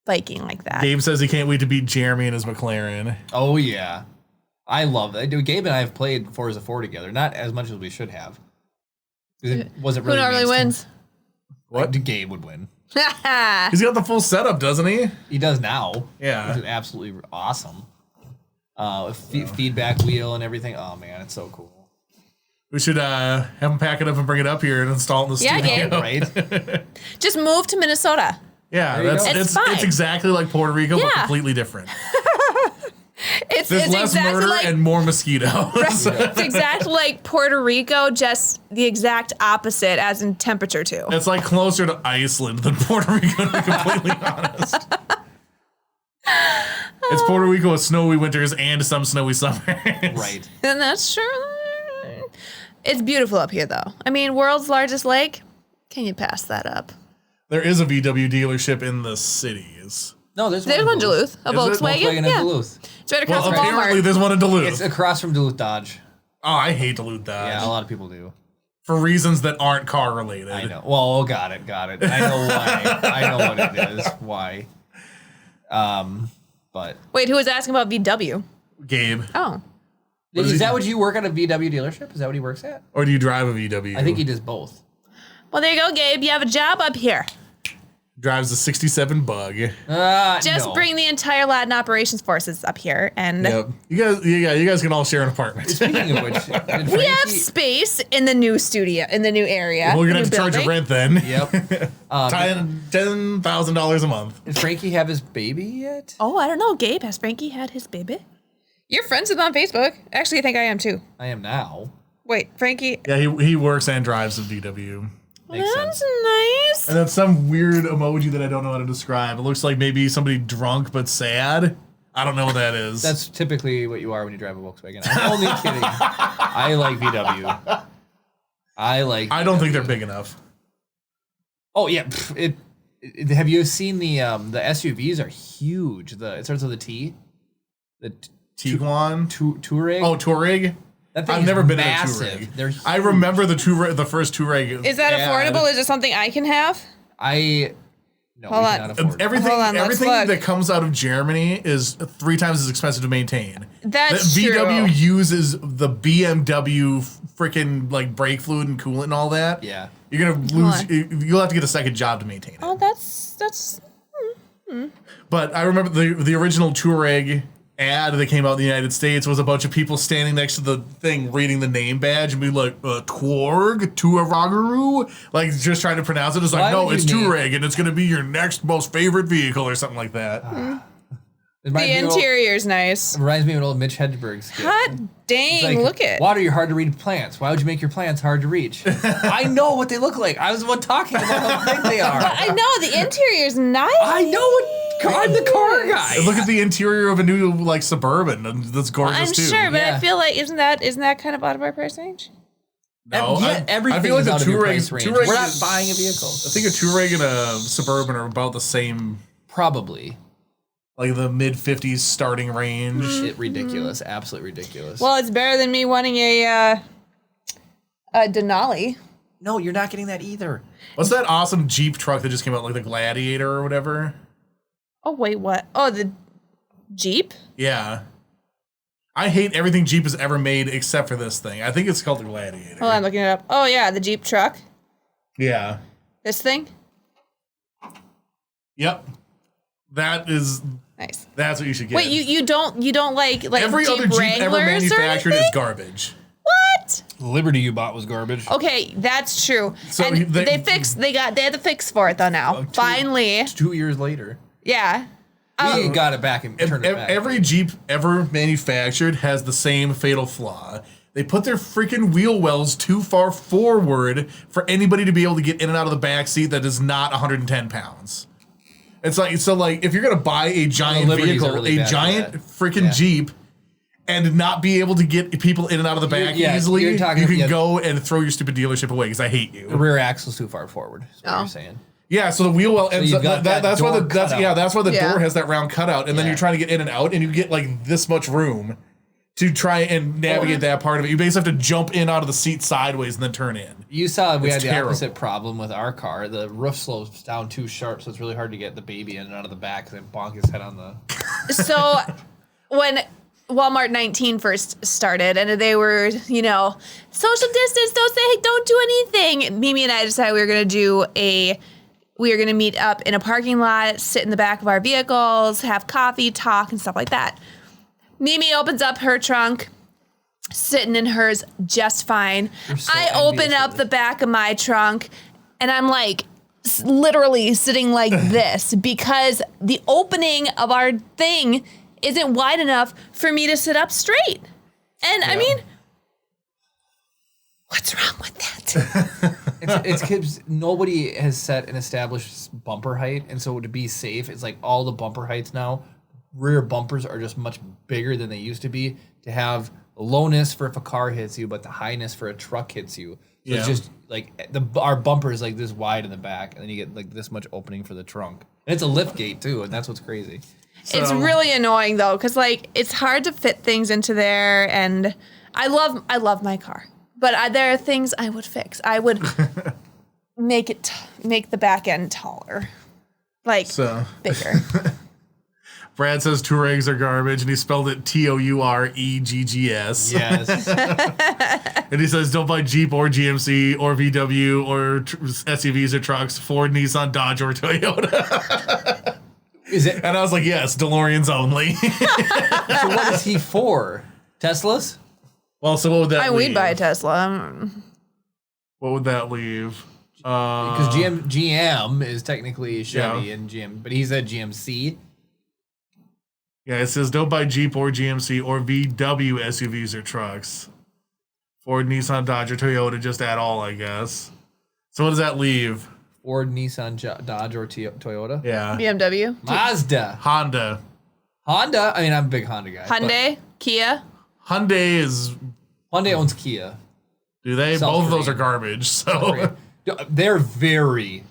biking like that. Gabe says he can't wait to beat Jeremy in his McLaren. Oh yeah, I love that. Dude, Gabe and I have played Forza 4 together, not as much as we should have. It wasn't really. Who normally wins? What? Gabe would win. He's got the full setup, doesn't he? He does now. Yeah, which is absolutely awesome. Feedback wheel and everything. Oh man, it's so cool. We should have him pack it up and bring it up here and install it in the studio. Gabe. Right? Just move to Minnesota. Yeah, it's exactly like Puerto Rico, but completely different. There's less exactly murder like, and more mosquitoes. It's exactly like Puerto Rico, just the exact opposite as in temperature too. It's like closer to Iceland than Puerto Rico, to be completely honest. It's Puerto Rico with snowy winters and some snowy summers. Right. And that's true. It's beautiful up here though. I mean, world's largest lake. Can you pass that up? There is a VW dealership in the cities. No, there's one in Duluth. A Volkswagen? In Duluth. It's right across from apparently Walmart. there's one in Duluth. It's across from Duluth Dodge. Oh, I hate Duluth Dodge. Yeah, a lot of people do. For reasons that aren't car related. I know. Well, got it. I know why. I know what it is. Why. But wait, who was asking about VW? Gabe. Oh. Is that what you work at a VW dealership? Is that what he works at? Or do you drive a VW? I think he does both. Well, there you go, Gabe. You have a job up here. Drives a 67 Bug. Just bring the entire Latin operations forces up here, and you guys can all share an apartment. Speaking of which, we have space in the new studio, in the new area. Well, you're gonna have to charge a rent then. Yep. $10,000 a month. Did Frankie have his baby yet? Oh, I don't know. Gabe, has Frankie had his baby? You're friends with him on Facebook. Actually, I think I am too. I am now. Wait, Frankie. Yeah, he works and drives a VW. Makes That's sense. nice. And that's some weird emoji that I don't know how to describe. It looks like maybe somebody drunk but sad. I don't know what that is. That's typically what you are when you drive a Volkswagen. I'm only kidding. I like VW. I don't think they're big enough. Oh yeah, have you seen the SUVs are huge. It starts with a T. The Tiguan? Touareg. Oh, Touareg. I've never been massive. in a They're Touareg. I remember the first Touareg. Is that affordable? Is it something I can have? No, Hold on. cannot afford it. Everything that comes out of Germany is 3 times as expensive to maintain. That's true. VW uses the BMW freaking like brake fluid and coolant and all that. Yeah. You're gonna lose. You'll have to get a second job to maintain it. Oh, that's. But I remember the original Touareg ad that came out in the United States was a bunch of people standing next to the thing reading the name badge and be like, Tuaragaru, like just trying to pronounce it. It's like, no, it's Touareg and it's going to be your next most favorite vehicle or something like that. The interior's nice. It reminds me of an old Mitch Hedberg skit. Hot dang, like, look at. Water, you're hard to read plants. Why would you make your plants hard to reach? I know what they look like. I was the one talking about how big they are. I know, the interior's nice. I know I'm the car guy. Look at the interior of a new like Suburban, and that's gorgeous I'm too. sure, but I feel like isn't that kind of out of our price range? No, everything I feel like is out of your price range. We're not buying a vehicle. I think a Touareg and a Suburban are about the same. Probably. Like the mid 50s starting range. Ridiculous. Absolutely ridiculous. Well, it's better than me wanting a Denali. No, you're not getting that either. What's that awesome Jeep truck that just came out, like the Gladiator or whatever? Oh, wait, what? Oh, the Jeep? Yeah. I hate everything Jeep has ever made except for this thing. I think it's called the Gladiator. Hold on, I'm looking it up. Oh, yeah, the Jeep truck. Yeah. This thing? Yep. That is... Nice. That's what you should get. Wait, you don't like every Jeep other Jeep ever Wranglers manufactured is garbage. What? The Liberty you bought was garbage. Okay, that's true. So and they had the fix for it though now. Finally. 2 years later. Yeah. We got it back and turned it back. Every Jeep ever manufactured has the same fatal flaw. They put their freaking wheel wells too far forward for anybody to be able to get in and out of the back seat that is not 110 pounds. It's like, so like, if you're going to buy a giant vehicle, really a giant freaking Jeep, and not be able to get people in and out of the back easily, you can go and throw your stupid dealership away because I hate you. The rear axle's too far forward, is what you're saying. Yeah, so the wheel well ends up, that's why the door has that round cutout, and then you're trying to get in and out, and you get like this much room to try and navigate that part of it. You basically have to jump in out of the seat sideways and then turn in. You saw we had the opposite problem with our car. The roof slopes down too sharp, so it's really hard to get the baby in and out of the back and then bonk his head on the... So when Walmart 19 first started and they were, you know, social distance, don't do anything. Mimi and I decided we were going to meet up in a parking lot, sit in the back of our vehicles, have coffee, talk, and stuff like that. Mimi opens up her trunk, sitting in hers just fine. So I open up the back of my trunk, and I'm like literally sitting like this because the opening of our thing isn't wide enough for me to sit up straight. And I mean, what's wrong with that? It's because nobody has set an established bumper height, and so to be safe, it's like all the bumper heights now, rear bumpers are just much bigger than they used to be to have lowness for if a car hits you, but the highness for a truck hits you. So it's just like our bumper is like this wide in the back, and then you get like this much opening for the trunk. And it's a lift gate too, and that's what's crazy. So. It's really annoying though, because like it's hard to fit things into there, and I love my car, but there are things I would fix. I would make the back end taller, like bigger. Brad says Touaregs are garbage, and he spelled it Toureggs. Yes. And he says don't buy Jeep or GMC or VW or SUVs or trucks, Ford, Nissan, Dodge, or Toyota. Is it? And I was like, yes, DeLoreans only. So what is he for? Teslas? Well, so what would that leave? We'd buy a Tesla. What would that leave? Because GM is technically Chevy and GM, but he said GMC. Yeah, it says don't buy Jeep or GMC or VW SUVs or trucks. Ford, Nissan, Dodge, or Toyota, just at all, I guess. So what does that leave? Ford, Nissan, Dodge, or Toyota? Yeah. BMW. Mazda. Honda. I mean, I'm a big Honda guy. Hyundai. Kia. Hyundai owns Kia. Do they? Both of those are garbage, so... They're very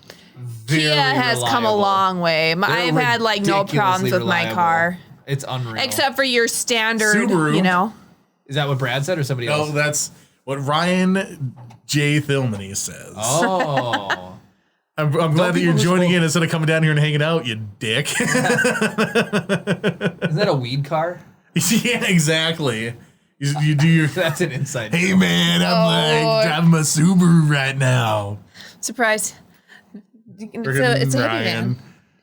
Kia has reliable. Come a long way. I've had like no problems with my car. It's unreal. Except for your standard, Subaru. You know. Is that what Brad said or somebody else? No, that's what Ryan J. Thilmany says. Oh. I'm glad that you're joining in instead of coming down here and hanging out, you dick. Isn't that a weed car? Yeah, exactly. You do your... That's an inside Hey, man, I'm driving my Subaru right now. Surprise. It's a hippie van.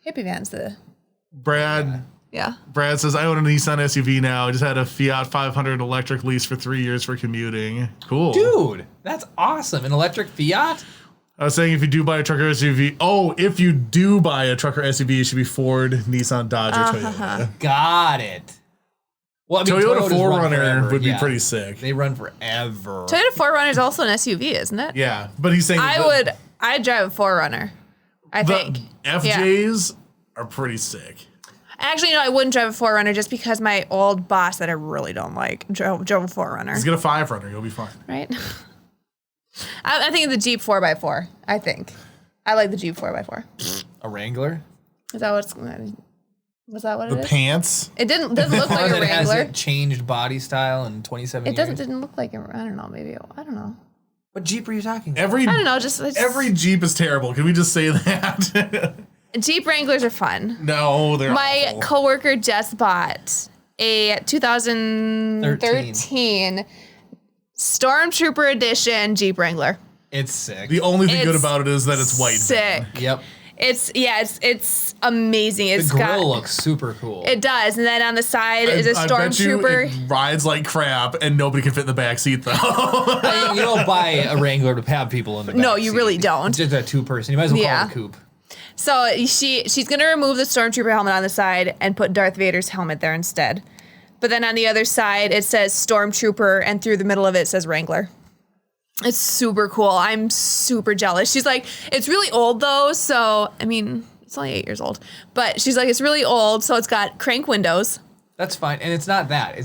Hippie van's the... Brad... Yeah. Brad says, I own a Nissan SUV now. I just had a Fiat 500 electric lease for 3 years for commuting. Cool. Dude, that's awesome. An electric Fiat? I was saying if you do buy a truck or SUV. Oh, if you do buy a truck or SUV, it should be Ford, Nissan, Dodge, or Toyota. Got it. Well, I mean, Toyota 4Runner would be pretty sick. They run forever. Toyota 4Runner is also an SUV, isn't it? Yeah, but he's saying... I'd drive a 4Runner, I think. FJs are pretty sick. Actually, no, I wouldn't drive a 4Runner just because my old boss that I really don't like drove a 4Runner. He's got a 5Runner. You'll be fine. Right? I think the Jeep 4x4. I think. I like the Jeep 4x4. A Wrangler? Is that what's... Was that what it is? The pants? It doesn't look like a Wrangler. Hasn't changed body style in 27 years. It didn't look like a... I don't know, maybe... I don't know. What Jeep are you talking about? I don't know, just every Jeep is terrible. Can we just say that? Jeep Wranglers are fun. No, they're My awful. coworker just bought a 2013 Stormtrooper Edition Jeep Wrangler. It's sick. The only thing good about it is that it's white. Sick. Yep. It's amazing. The grill looks super cool. It does, and then on the side is a Stormtrooper. It rides like crap, and nobody can fit in the back seat though. You don't buy a Wrangler to have people in the back No, you seat. really don't. It's just a two-person. You might as well call it a coupe. So she's gonna remove the Stormtrooper helmet on the side and put Darth Vader's helmet there instead. but then on the other side it says Stormtrooper, and through the middle of it says Wrangler. It's super cool. I'm super jealous. She's like, it's really old though, so I mean, it's only 8 years old, but she's like, it's really old, so it's got crank windows. That's fine, and it's not that.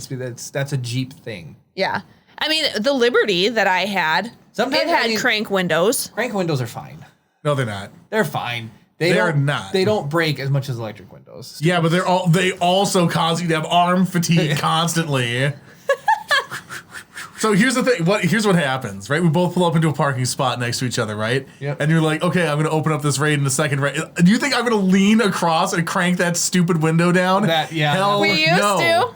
That's a Jeep thing. Yeah, I mean, the Liberty that I had, it had crank windows. Crank windows are fine. No, they're not. They're fine. They're not. They don't break as much as electric windows. Yeah, but they also cause you to have arm fatigue constantly. So here's the thing. Here's what happens, right? We both pull up into a parking spot next to each other, right? Yep. And you're like, okay, I'm going to open up this raid in a second, right? Do you think I'm going to lean across and crank that stupid window down? Hell we used to.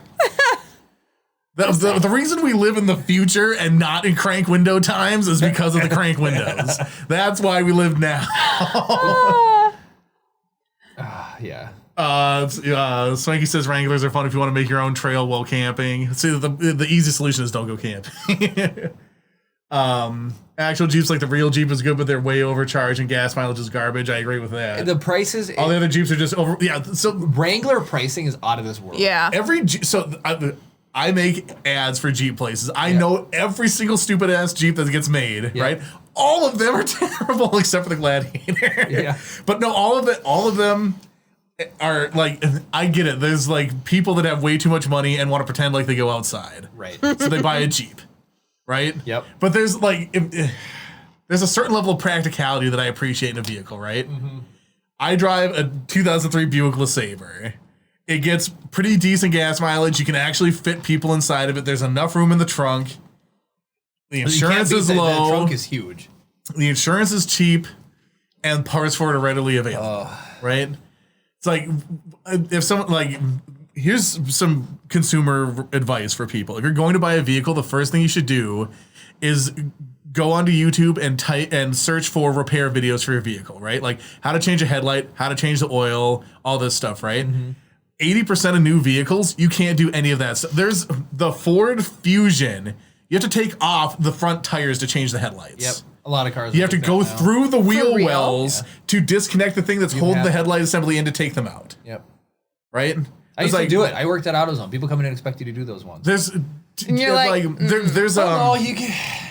The reason we live in the future and not in crank window times is because of the crank windows. That's why we live now. Yeah. Swanky says Wranglers are fun if you want to make your own trail while camping. See, the easy solution is don't go camping. Actual Jeeps, like the real Jeep, is good, but they're way overcharged and gas mileage is garbage. I agree with that. The prices, all the other Jeeps are just over. Yeah, so Wrangler pricing is out of this world. Yeah. I make ads for Jeep places. I know every single stupid ass Jeep that gets made, right? All of them are terrible except for the Gladiator. Yeah. But no, all of them are like, I get it. There's like people that have way too much money and want to pretend like they go outside. Right. So they buy a Jeep, right? Yep. But there's like, there's a certain level of practicality that I appreciate in a vehicle, right? Mm-hmm. I drive a 2003 Buick LeSabre. It gets pretty decent gas mileage. You can actually fit people inside of it. There's enough room in the trunk. The insurance is low. The trunk is huge. The insurance is cheap, and parts for it are readily available. Right? It's like, if someone, like, here's some consumer advice for people. If you're going to buy a vehicle, the first thing you should do is go onto YouTube and search for repair videos for your vehicle, right? Like how to change a headlight, how to change the oil, all this stuff, right? Mm-hmm. 80% of new vehicles, you can't do any of that stuff. There's the Ford Fusion. You have to take off the front tires to change the headlights. Yep. A lot of cars. You have to go through the wheel wells to disconnect the thing that's holding the headlight assembly in to take them out. Yep. Right? I used to do it. I worked at AutoZone. People come in and expect you to do those ones. There's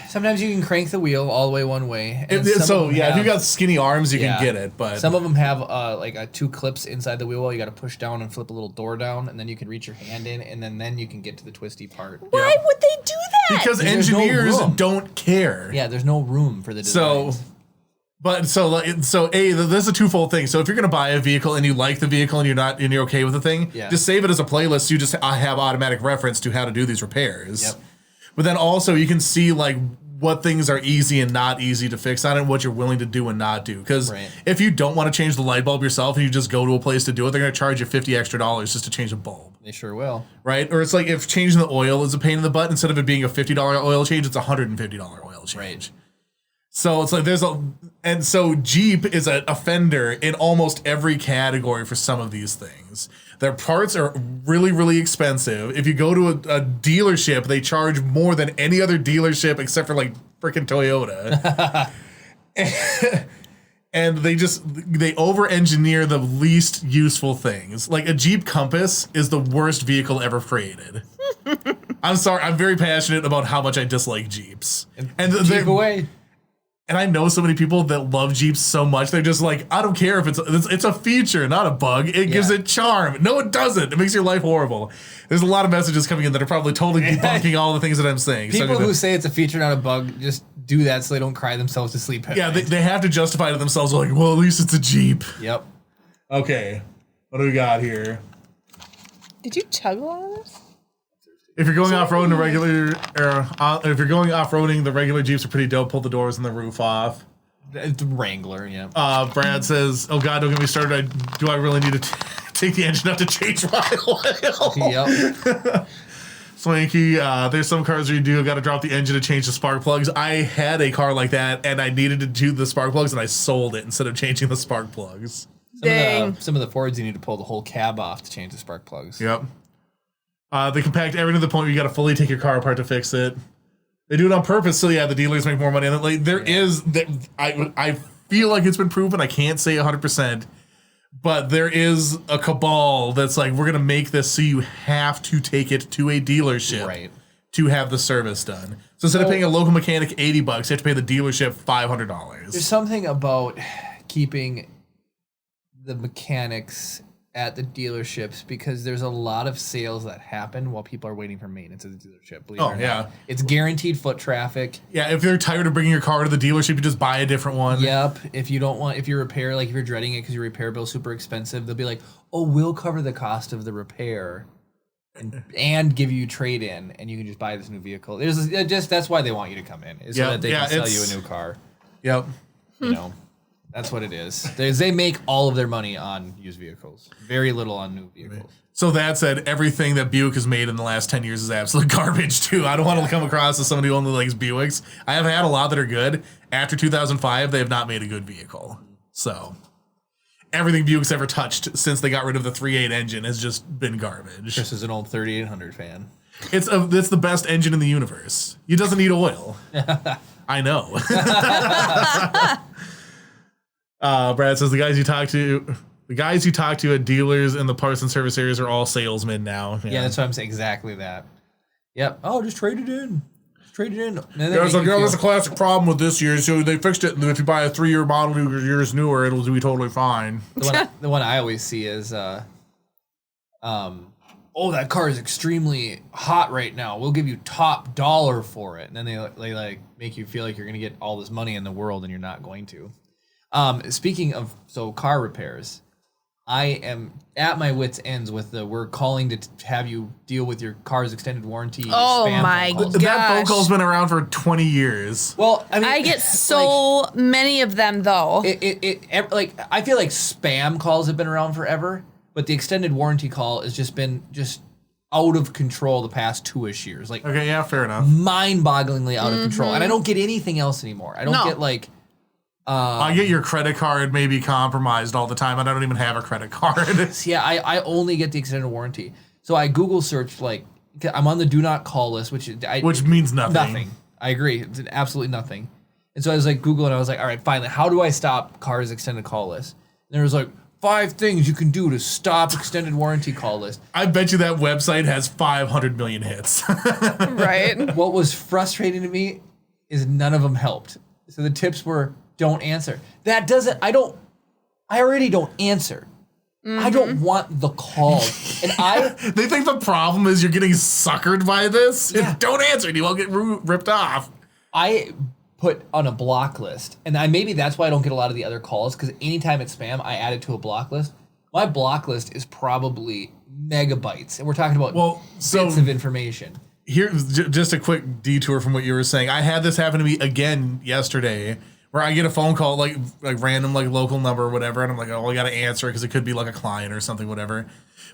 sometimes you can crank the wheel all the way one way. If you got skinny arms, you can get it. But some of them have like two clips inside the wheel well. You got to push down and flip a little door down, and then you can reach your hand in, and then you can get to the twisty part. Why would they do that? Because engineers don't care. Yeah, there's no room for the designs. This is a twofold thing. So if you're gonna buy a vehicle and you like the vehicle and you're okay with the thing, just save it as a playlist. So you just have automatic reference to how to do these repairs. Yep. But then also you can see like what things are easy and not easy to fix on it, and what you're willing to do and not do. Because if you don't want to change the light bulb yourself and you just go to a place to do it, they're gonna charge you $50 extra just to change a bulb. They sure will. Right? Or it's like if changing the oil is a pain in the butt, instead of it being a $50 oil change, it's a $150 oil change. Right. So it's like so Jeep is an offender in almost every category for some of these things. Their parts are really, really expensive. If you go to a dealership, they charge more than any other dealership except for like freaking Toyota. And they over-engineer the least useful things. Like a Jeep Compass is the worst vehicle ever created. I'm sorry, I'm very passionate about how much I dislike Jeeps. And Jeep away. And I know so many people that love Jeeps so much, they're just like, I don't care if it's a feature, not a bug. It gives it charm. No, it doesn't. It makes your life horrible. There's a lot of messages coming in that are probably totally debunking all the things that I'm saying. People who say it's a feature, not a bug, just do that so they don't cry themselves to sleep at night. They have to justify to themselves, like, well, at least it's a Jeep. Yep. Okay. What do we got here? Did you chug a lot of this? If you're going off-roading, the regular Jeeps are pretty dope. Pull the doors and the roof off. It's a Wrangler, yeah. Brad says, "Oh God, don't get me started. Do I really need to take the engine out to change my oil?" Yep. Swanky, there's some cars where you do got to drop the engine to change the spark plugs. I had a car like that, and I needed to do the spark plugs, and I sold it instead of changing the spark plugs. Some of the Fords, you need to pull the whole cab off to change the spark plugs. Yep. They compact everything to the point where you got to fully take your car apart to fix it. They do it on purpose, so the dealers make more money. And I feel like it's been proven. I can't say 100%, But there is a cabal that's like, we're going to make this so you have to take it to a dealership to have the service done. So instead of paying a local mechanic $80, you have to pay the dealership $500. There's something about keeping the mechanics at the dealerships because there's a lot of sales that happen while people are waiting for maintenance at the dealership. Believe it or not. It's guaranteed foot traffic. Yeah, if you're tired of bringing your car to the dealership, you just buy a different one. Yep. If you don't want, if your repair, like if you're dreading it because your repair bill's super expensive, they'll be like, oh, we'll cover the cost of the repair and give you trade-in, and you can just buy this new vehicle. There's just that's why they want you to come in, is so that they can sell you a new car. Yep. You know. That's what it is. They make all of their money on used vehicles. Very little on new vehicles. So that said, everything that Buick has made in the last 10 years is absolute garbage, too. I don't want to come across as somebody who only likes Buicks. I have had a lot that are good. After 2005, they have not made a good vehicle. So everything Buick's ever touched since they got rid of the 3.8 engine has just been garbage. Chris is an old 3800 fan. It's the best engine in the universe. It doesn't need oil. I know. Brad says the guys you talk to at dealers and the parts and service areas are all salesmen now. Yeah, that's what I'm saying. Exactly that. Yep. Oh, just trade it in. Just trade it in. It's like, there's a classic problem with this year. So they fixed it. And if you buy a 3-year model 2 years newer, it'll be totally fine. The one I always see is, oh, that car is extremely hot right now. We'll give you top dollar for it. And then they like make you feel like you're going to get all this money in the world and you're not going to. Speaking of car repairs, I am at my wit's ends with we're calling to have you deal with your car's extended warranty. Oh spam my phone calls. gosh. That phone call's been around for 20 years. Well, I mean, I get so many of them though. I feel like spam calls have been around forever, but the extended warranty call has just been out of control the past 2-ish years. Like, okay, yeah, fair enough. Mind-bogglingly out of control, and I don't get anything else anymore. I don't get like. I get your credit card may be compromised all the time, and I don't even have a credit card. Yeah, I only get the extended warranty. So I Google searched, I'm on the do not call list, which means nothing. Nothing. I agree. It's absolutely nothing. And so I was like Googling, and I was like, all right, finally, how do I stop cars extended call list? And there was like 5 things you can do to stop extended warranty call list. I bet you that website has 500 million hits. Right. What was frustrating to me is none of them helped. So the tips were, don't answer. I already don't answer. I don't want the call. And they think the problem is you're getting suckered by this. Yeah. Don't answer and you won't get ripped off. I put on a block list, and maybe that's why I don't get a lot of the other calls, because anytime it's spam, I add it to a block list. My block list is probably megabytes, and we're talking about bits of information. Here, just a quick detour from what you were saying. I had this happen to me again yesterday, where I get a phone call, like random, local number or whatever, and I'm like, oh, I got to answer it because it could be like a client or something, whatever.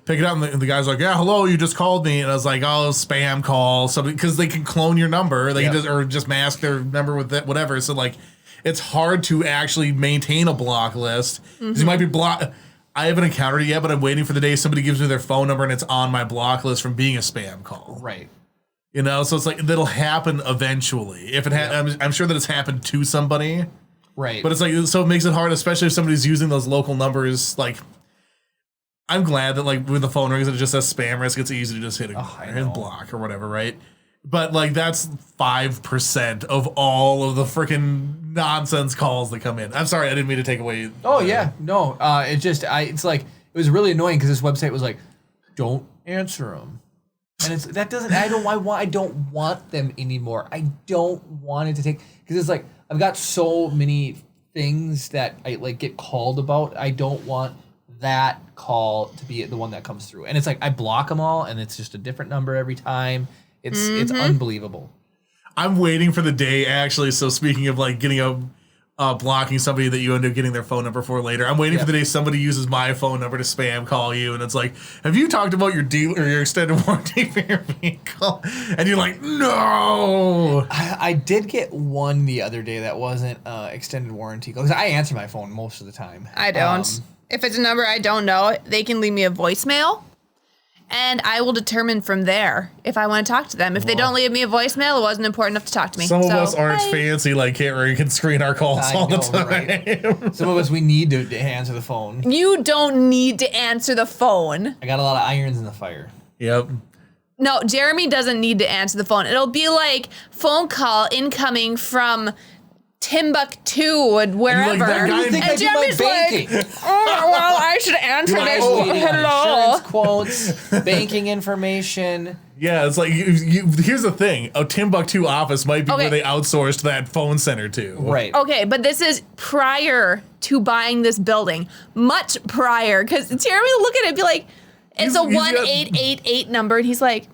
Pick it up, and the guy's like, yeah, hello, you just called me. And I was like, oh, spam call, something, because they can clone your number. They can just mask their number with that, whatever. So, it's hard to actually maintain a block list. Because you might be blocked. I haven't encountered it yet, but I'm waiting for the day somebody gives me their phone number and it's on my block list from being a spam call. Right. You know, so it's like that'll happen eventually. If it I'm sure that it's happened to somebody. Right. But it's like, so it makes it hard, especially if somebody's using those local numbers. Like, I'm glad that when the phone rings and it just says spam risk, it's easy to just hit ignore and block or whatever, right? But that's 5% of all of the freaking nonsense calls that come in. I'm sorry, I didn't mean to take away. Oh yeah, no. It was really annoying because this website was like, don't answer them. And I don't want them anymore. I don't want it to take, because it's like, I've got so many things that I get called about. I don't want that call to be the one that comes through. And it's like, I block them all and it's just a different number every time. It's unbelievable. I'm waiting for the day, actually. So speaking of getting blocking somebody that you end up getting their phone number for later, I'm waiting for the day somebody uses my phone number to spam call you, and it's like, have you talked about your deal or your extended warranty for your vehicle? And you're like, no. I did get one the other day that wasn't extended warranty, because I answer my phone most of the time. I don't. If it's a number I don't know, they can leave me a voicemail. and I will determine from there if I want to talk to them. If they don't leave me a voicemail, it wasn't important enough to talk to me. Some of us aren't fancy like Carrie can screen our calls all the time. Right? Some of us, we need to answer the phone. You don't need to answer the phone. I got a lot of irons in the fire. Yep. No, Jeremy doesn't need to answer the phone. It'll be like phone call incoming from Timbuktu or wherever. Like that guy and Jeremy's like, oh, well, I should answer this. Hello. Insurance quotes, banking information. Yeah, it's like, here's the thing. A Timbuktu office might be where they outsourced that phone center to. Right. Okay, but this is prior to buying this building. Much prior. Because Jeremy will look at it and be like, it's a 1888 number. And he's like,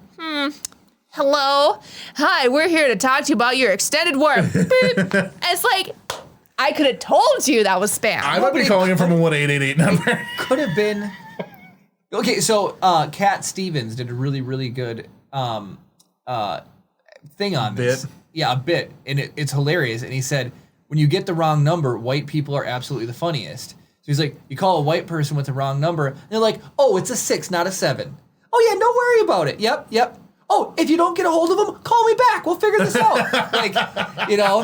hello. Hi, we're here to talk to you about your extended warrant. Beep. It's like, I could have told you that was spam. I might be calling him from a 1888 number. Could have been. Okay, so Cat Stevens did a really, really good thing on this. Bit? Yeah, a bit. And it's hilarious. And he said, when you get the wrong number, white people are absolutely the funniest. So he's like, you call a white person with the wrong number, and they're like, oh, it's a 6, not a 7. Oh, yeah, don't worry about it. Yep. Oh, if you don't get a hold of them, call me back. We'll figure this out. Like, you know,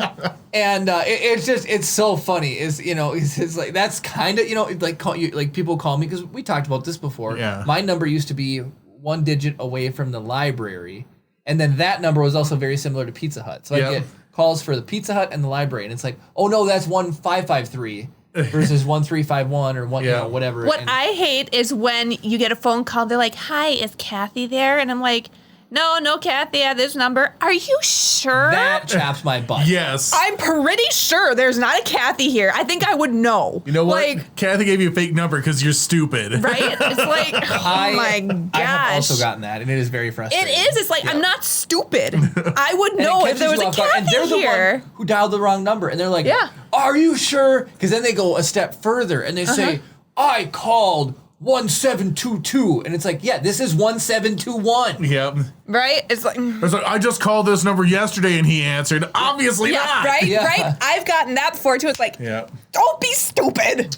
and it's so funny. It's like, that's kind of, like people call me, because we talked about this before. Yeah. My number used to be 1 digit away from the library. And then that number was also very similar to Pizza Hut. So I get calls for the Pizza Hut and the library. And it's like, oh, no, that's 1553. Versus 1351 or whatever. What I hate is when you get a phone call, they're like, hi, is Kathy there? And I'm like, no, Kathy, I have this number. Are you sure? That chaps my butt. Yes. I'm pretty sure there's not a Kathy here. I think I would know. You know what? Like, Kathy gave you a fake number because you're stupid. right? It's like, oh my gosh. I have also gotten that, and it is very frustrating. It is. It's like, I'm not stupid. I would know if there was a Kathy and they're here. The one who dialed the wrong number, and they're like, are you sure? Because then they go a step further, and they say, I called 1722, and it's like, yeah, this is 1721. Yep. Right? It's like, I just called this number yesterday and he answered. Obviously not. Right? Yeah. Right? I've gotten that before too. It's like, don't be stupid.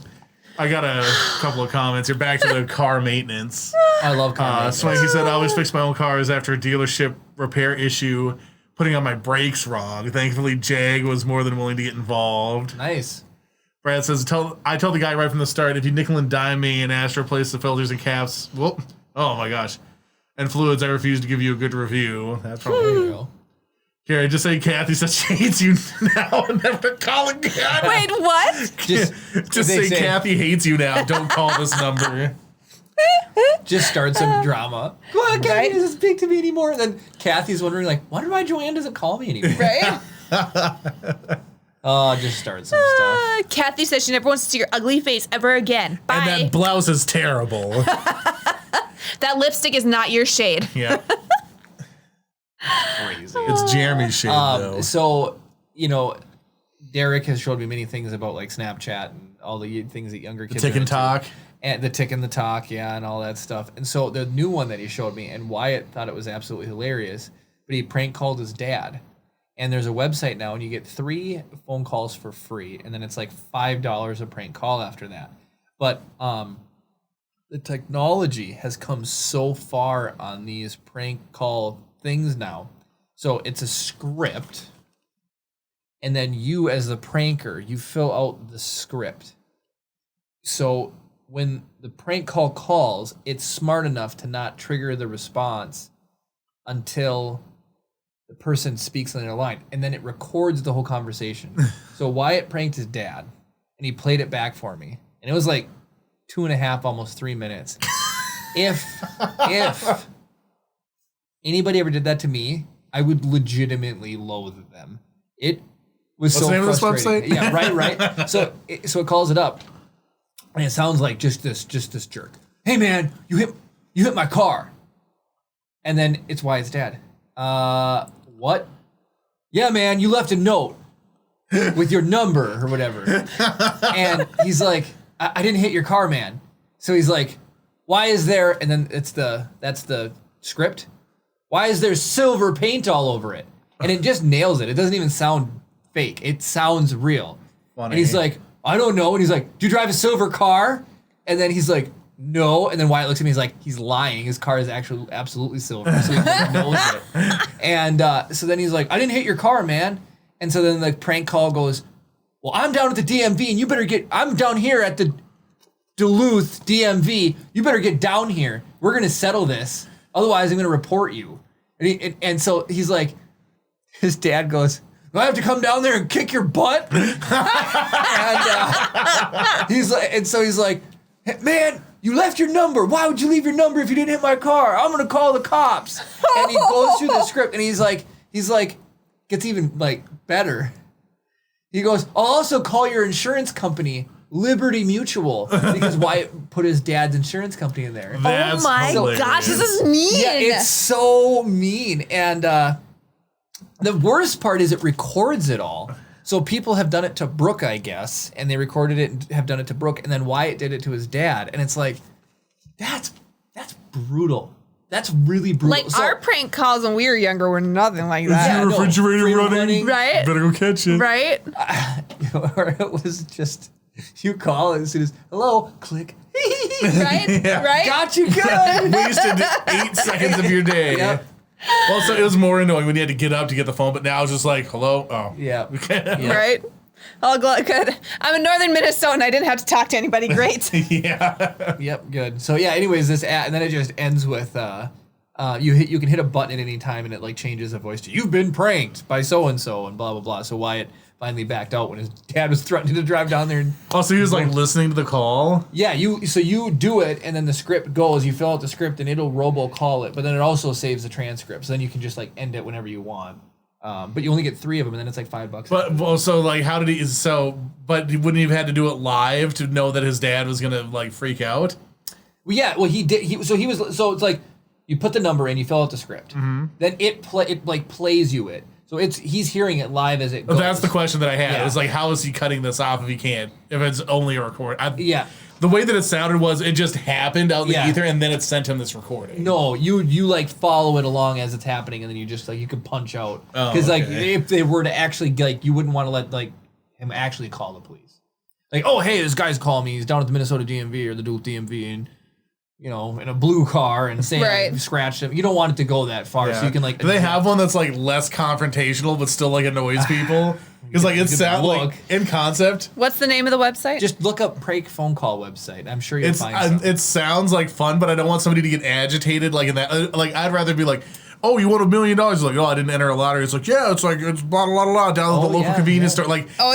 I got a couple of comments here. Back to the car maintenance. I love car maintenance. Swanky said, I always fix my own cars after a dealership repair issue, putting on my brakes wrong. Thankfully, Jag was more than willing to get involved. Nice. Brad says, I told the guy right from the start, if you nickel and dime me and ask to replace the filters and caps, oh my gosh, and fluids, I refuse to give you a good review. That's probably real. Carrie, just say Kathy says she hates you now and never call again. Wait, what? Just say Kathy hates you now. Don't call this number. Just start some drama. Come on, Kathy doesn't speak to me anymore. And then Kathy's wondering, like, wonder why Joanne doesn't call me anymore. Right? Oh, just start some stuff. Kathy says she never wants to see your ugly face ever again. Bye. And that blouse is terrible. That lipstick is not your shade. Yeah. Crazy. It's Jeremy's shade, though. So, Derek has showed me many things about, like, Snapchat and all the things that younger kids Tick and talk. And the tick and the talk, and all that stuff. And so the new one that he showed me, and Wyatt thought it was absolutely hilarious, but he prank called his dad. And there's a website now, and you get 3 phone calls for free, and then it's like $5 a prank call after that. But the technology has come so far on these prank call things now. So it's a script, and then you, as the pranker, you fill out the script. So when the prank call calls, it's smart enough to not trigger the response until the person speaks on their line, and then it records the whole conversation. So Wyatt pranked his dad, and he played it back for me, and it was like 2.5, almost 3 minutes. If anybody ever did that to me, I would legitimately loathe them. It was so frustrating. What's the name of this website? Yeah, right. So it calls it up, and it sounds like just this jerk. Hey man, you hit my car, and then it's Wyatt's dad. What? Yeah, man, you left a note with your number or whatever. And he's like, I didn't hit your car, man. So he's like, why is there, and then that's the script. Why is there silver paint all over it? And it just nails it. It doesn't even sound fake. It sounds real. Funny. And he's like, I don't know. And he's like, do you drive a silver car? And then he's like, no. And then Wyatt looks at me, he's lying. His car is actually absolutely silver, so he knows it. And so then he's like, I didn't hit your car, man. And so then the prank call goes, well, I'm down at the DMV, and you better I'm down here at the Duluth DMV. You better get down here. We're going to settle this. Otherwise, I'm going to report you. And so he's like, his dad goes, do I have to come down there and kick your butt? He's like, hey, man, you left your number. Why would you leave your number if you didn't hit my car? I'm gonna call the cops. And he goes through the script, and he's like, gets even better. He goes, I'll also call your insurance company, Liberty Mutual, because Wyatt put his dad's insurance company in there. That's oh my hilarious. gosh, this is mean. Yeah, it's so mean. And the worst part is it records it all. So people have done it to Brooke, I guess, and they recorded it and have done it to Brooke, and then Wyatt did it to his dad. And it's like, that's brutal. That's really brutal. Our prank calls when we were younger were nothing like that. Is your refrigerator running? Right? Better go catch it. Right? Or it was just, you call it as soon as, hello, click. Right? Yeah. Right? Got you good. Wasted 8 seconds of your day. Yep. Well, so it was more annoying when you had to get up to get the phone, but now it's just like, hello? Oh. Yeah. Right? Oh, good. I'm in northern Minnesota and I didn't have to talk to anybody. Great. Yeah. Yep, good. So yeah, anyways, this ad, and then it just ends with you can hit a button at any time and it changes the voice to you've been pranked by so and so and blah blah blah. So Wyatt finally backed out when his dad was threatening to drive down there. Oh, so he was listening to the call? Yeah, you do it and then the script goes, you fill out the script and it'll robocall it, but then it also saves the transcript. So then you can just end it whenever you want. But you only get 3 of them, and then it's $5. But how did he? But he wouldn't have had to do it live to know that his dad was gonna freak out. Well, yeah. Well, he did. So it's like you put the number in, you fill out the script, then it plays you it. So he's hearing it live as it goes. That's the question that I had. Yeah. It was how is he cutting this off if he can't? If it's only a record? Yeah. The way that it sounded was it just happened out in the Yeah. ether, and then it sent him this recording. No, you follow it along as it's happening, and then you just you can punch out because okay. if they were to actually you wouldn't want to let him actually call the police. Oh hey, this guy's calling me. He's down at the Minnesota DMV or the Duluth DMV, and in a blue car, and saying I scratched him. You don't want it to go that far, so you can Do they have one that's less confrontational but still annoys people? Because it sounds in concept. What's the name of the website? Just look up prank phone call website. I'm sure you'll find something. It sounds fun, but I don't want somebody to get agitated in that. I'd rather be oh, you won $1 million. Oh, I didn't enter a lottery. It's it's blah, blah, blah, down at the local convenience store.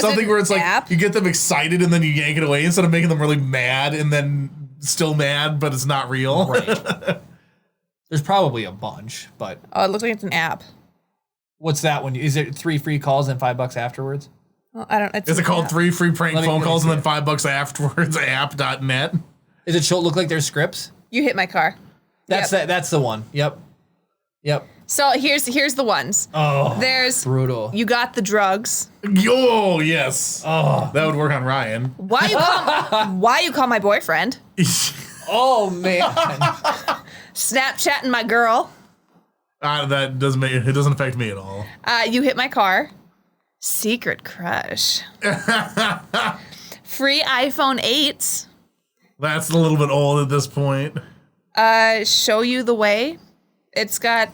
Something where it's you get them excited and then you yank it away instead of making them really mad and then still mad, but it's not real. Right. There's probably a bunch, but. Oh, it looks like it's an app. What's that one? Is it 3 free calls and $5 afterwards? Well, I don't. Is it called 3 free prank phone calls and then $5 afterwards? App.net. Is it look like there's scripts? You hit my car. That's That's the one. Yep. So here's the ones. Oh, there's brutal. You got the drugs. Oh yes. Oh, that would work on Ryan. Why you call my boyfriend? Oh man. Snapchatting my girl. That doesn't affect me at all. You hit my car. Secret crush. Free iPhone 8s. That's a little bit old at this point. Show you the way. It's got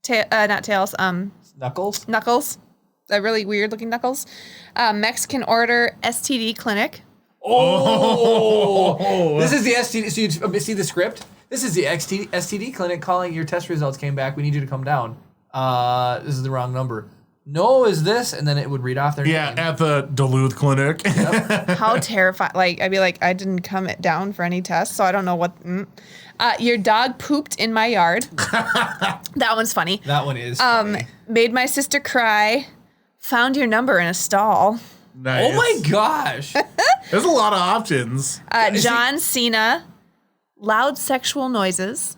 not tails. Knuckles. Knuckles. Really weird looking knuckles. Mexican order STD clinic. Oh. This is the STD. So you see the script? This is the STD clinic calling. Your test results came back. We need you to come down. This is the wrong number. No, is this? And then it would read off their name. Yeah, at the Duluth clinic. Yep. How terrifying. I'd be I didn't come down for any tests, so I don't know what. Your dog pooped in my yard. That one's funny. That one is funny. Made my sister cry. Found your number in a stall. Nice. Oh my gosh. There's a lot of options. John Cena. Loud sexual noises.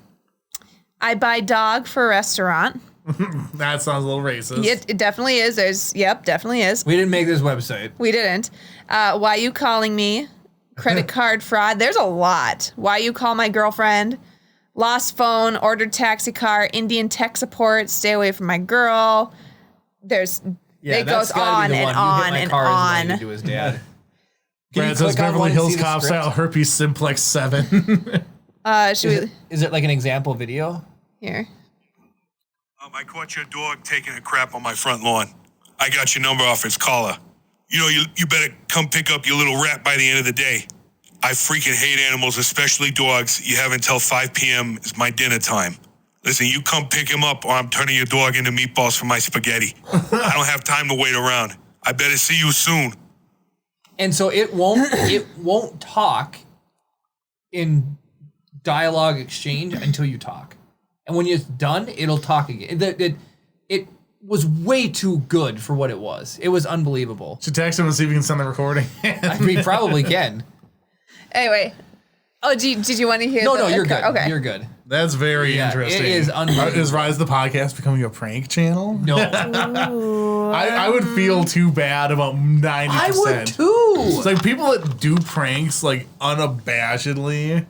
I buy dog for a restaurant. That sounds a little racist. It definitely is. Definitely is. We didn't make this website. We didn't. Why you calling me? Credit card fraud. There's a lot. Why you call my girlfriend? Lost phone. Ordered taxi car. Indian tech support. Stay away from my girl. It goes on and on and on. To his dad. Brad says Beverly Hills Cop style herpes simplex 7. Is it like an example video? Here. I caught your dog taking a crap on my front lawn. I got your number off its collar. You know, you better come pick up your little rat by the end of the day. I freaking hate animals, especially dogs. You have until 5 p.m. is my dinner time. Listen, you come pick him up or I'm turning your dog into meatballs for my spaghetti. I don't have time to wait around. I better see you soon. And so it won't talk in dialogue exchange until you talk. And when it's done, it'll talk again. It was way too good for what it was. It was unbelievable. Should text him and see if we can send the recording. I mean, probably can. Anyway. Oh, did you want to hear No, you're good. Okay. You're good. That's very interesting. It is unbelievable. Is Rise the Podcast becoming a prank channel? No. I would feel too bad about 90%. I would too. It's like people that do pranks like unabashedly.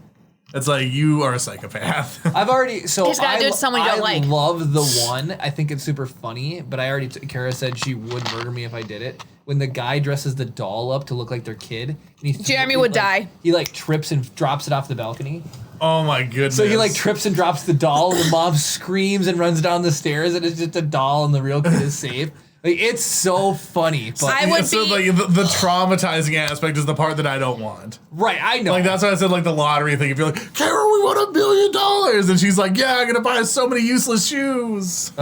It's like you are a psychopath. I've already Just gotta do it to someone you don't like. I love the one. I think it's super funny, but I already Kara said she would murder me if I did it. When the guy dresses the doll up to look like their kid, and Jeremy would die. He like trips and drops it off the balcony. Oh my goodness! So he like trips and drops the doll, and the mom screams and runs down the stairs, and it's just a doll, and the real kid is safe. Like it's so funny. But I would so like the traumatizing aspect is the part that I don't want. Right, I know. Like that's why I said like the lottery thing. If you're like, Carol, we won $1 billion, and she's like, yeah, I'm gonna buy so many useless shoes.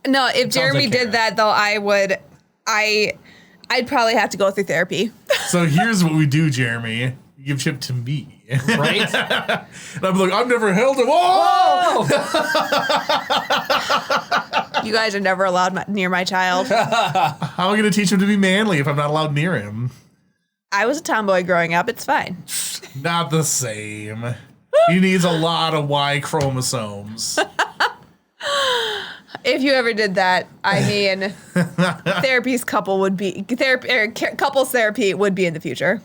No, if Jeremy did that though, I'd probably have to go through therapy. So here's what we do, Jeremy. You give Chip to me. Right? And I'm like, I've never held him. Whoa! You guys are never allowed near my child. How am I going to teach him to be manly if I'm not allowed near him? I was a tomboy growing up. It's fine. Not the same. He needs a lot of Y chromosomes. If you ever did that, I mean, couples therapy would be in the future.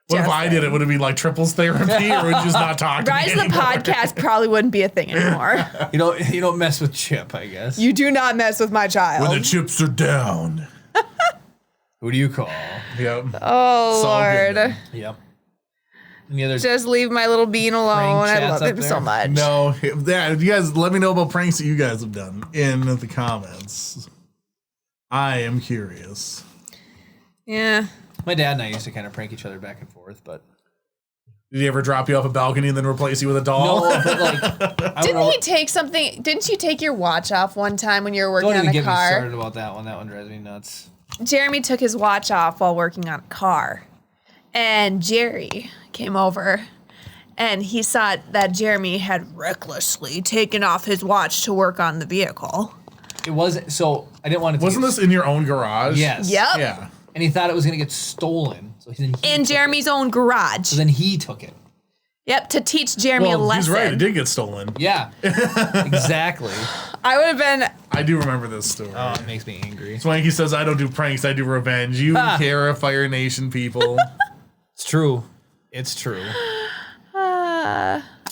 What if I did it? Would it be like triples therapy, or would you just not talk to me Rise the anymore? Podcast probably wouldn't be a thing anymore. You don't mess with Chip, I guess. You do not mess with my child. When the chips are down. Who do you call? Yep. Oh, Lord. Yep. Any other Just leave my little bean alone. I love up him there? so much. No, yeah, you guys let me know about pranks that you guys have done in the comments. I am curious. Yeah. My dad and I used to kind of prank each other back and forth, but Did he ever drop you off a balcony and then replace you with a doll? no, but like Didn't he take something? Didn't you take your watch off one time when you were working don't on even a get me car? started about that one. That one drives me nuts. Jeremy took his watch off while working on a car. And Jerry came over and he saw that Jeremy had recklessly taken off his watch to work on the vehicle. It wasn't so I didn't want to. Wasn't this in your own garage? Yes. Yep. Yeah. And he thought it was gonna get stolen, so then he In took Jeremy's it. own garage. So then he took it. Yep, to teach Jeremy a Well, lesson. he's right. It did get stolen. Yeah, exactly. I would have been. I do remember this story. Oh, it makes me angry. Swanky says, I don't do pranks, I do revenge. You Kara, Fire Nation people. It's true. It's true.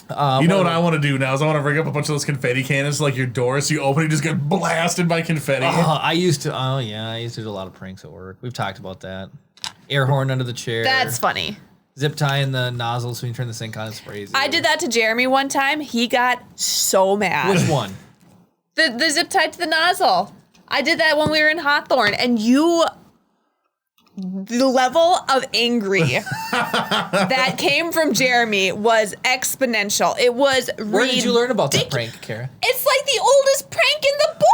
You know what I want to do now is I want to rig up a bunch of those confetti cannons to like your door so you open it and just get blasted by confetti. I used to do a lot of pranks at work. We've talked about that. Air horn under the chair. That's funny. Zip tie in the nozzle so when you turn the sink on, it sprays. I did that to Jeremy one time. He got so mad. Which one? The zip tie to the nozzle. I did that when we were in Hawthorne, and the level of angry that came from Jeremy was exponential. It was Where did you learn about that prank, Kara? It's like the oldest prank in the book.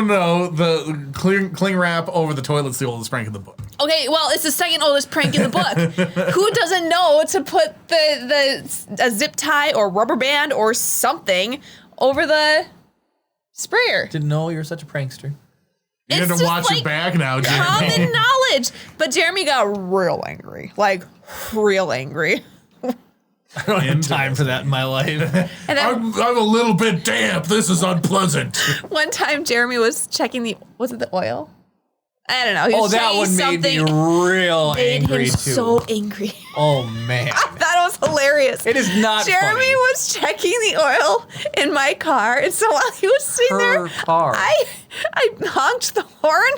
No. The cling wrap over the toilet's the oldest prank in the book. Okay, well, it's the second oldest prank in the book. Who doesn't know to put a zip tie or rubber band or something over the sprayer? Didn't know you were such a prankster. You have to watch your back now, Jeremy. Common knowledge. But Jeremy got real angry. Like, real angry. I don't have time for that in my life. And then I'm a little bit damp. This is unpleasant. one time Jeremy was checking was it the oil? I don't know. He was that one made me real made angry him too. so angry. Oh man. That was hilarious. It is not Jeremy funny. was checking the oil in my car, and so while he was sitting Her there, car. I honked the horn.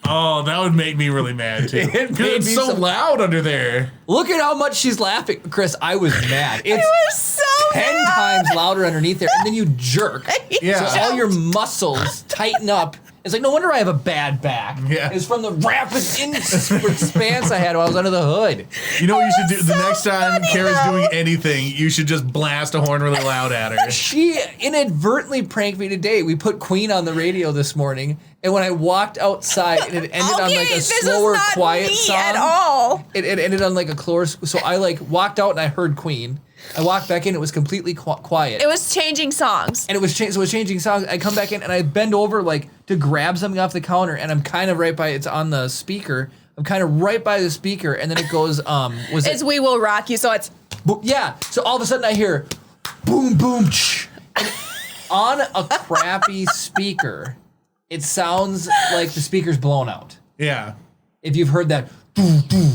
Oh, that would make me really mad too. It's so loud under there. Look at how much she's laughing. Chris, I was mad. It's was so 10 mad. times louder underneath there, and then you jerk. Yeah. So all your muscles tighten up. It's like, no wonder I have a bad back. Yeah. It's from the rapid expanse I had while I was under the hood. You know what you should do? so The next time funny, Kara's though. doing anything, you should just blast a horn really loud at her. She inadvertently pranked me today. We put Queen on the radio this morning, and when I walked outside, it had ended on like a this slower, is not quiet me song. at all. It ended on like a slower, so I like walked out and I heard Queen. I walked back in, it was completely quiet. It was changing songs. And it was changing songs. I come back in and I bend over like to grab something off the counter, and I'm kind of right by, it's on the speaker. I'm kind of right by the speaker, and then it goes, It's We Will Rock You, so it's... yeah. So all of a sudden I hear boom, boom, ch. And on a crappy speaker, it sounds like the speaker's blown out. Yeah. If you've heard that, doo, doo.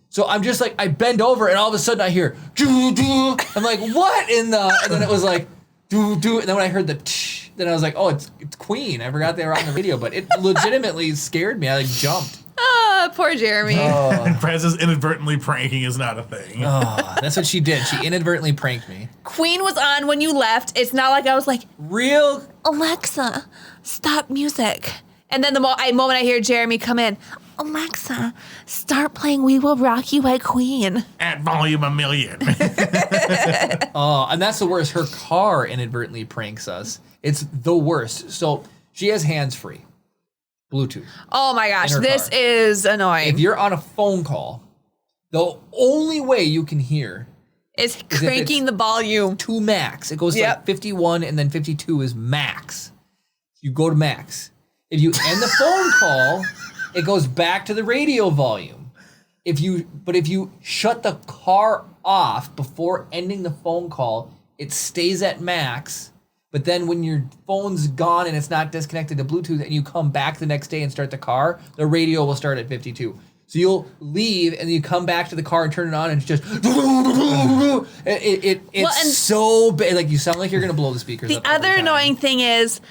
So I'm just like, I bend over and all of a sudden I hear, doo, doo. I'm like, what in the, and then it was like, doo, doo. And then when I heard the tsh, then I was like, oh, it's Queen. I forgot they were on the radio, but it legitimately scared me. I like jumped. Poor Jeremy. Prez's inadvertently pranking is not a thing. Oh, that's what she did. She inadvertently pranked me. Queen was on when you left. It's not like I was like, Real. Alexa, stop music. And then the moment I hear Jeremy come in, Alexa, start playing We Will Rock You by Queen. At volume 1,000,000. Oh, and that's the worst. Her car inadvertently pranks us. It's the worst. So she has hands-free. Bluetooth. Oh my gosh, In her this car. is annoying. If you're on a phone call, the only way you can hear It's cranking the volume. to max. It goes to Yep. like 51 and then 52 is max. You go to max. If you end the phone call, it goes back to the radio volume. If you shut the car off before ending the phone call, it stays at max. But then when your phone's gone and it's not disconnected to Bluetooth and you come back the next day and start the car, the radio will start at 52. So you'll leave and you come back to the car and turn it on and it's just it's so bad. Like you sound like you're gonna blow the speakers The up. every other time. annoying thing is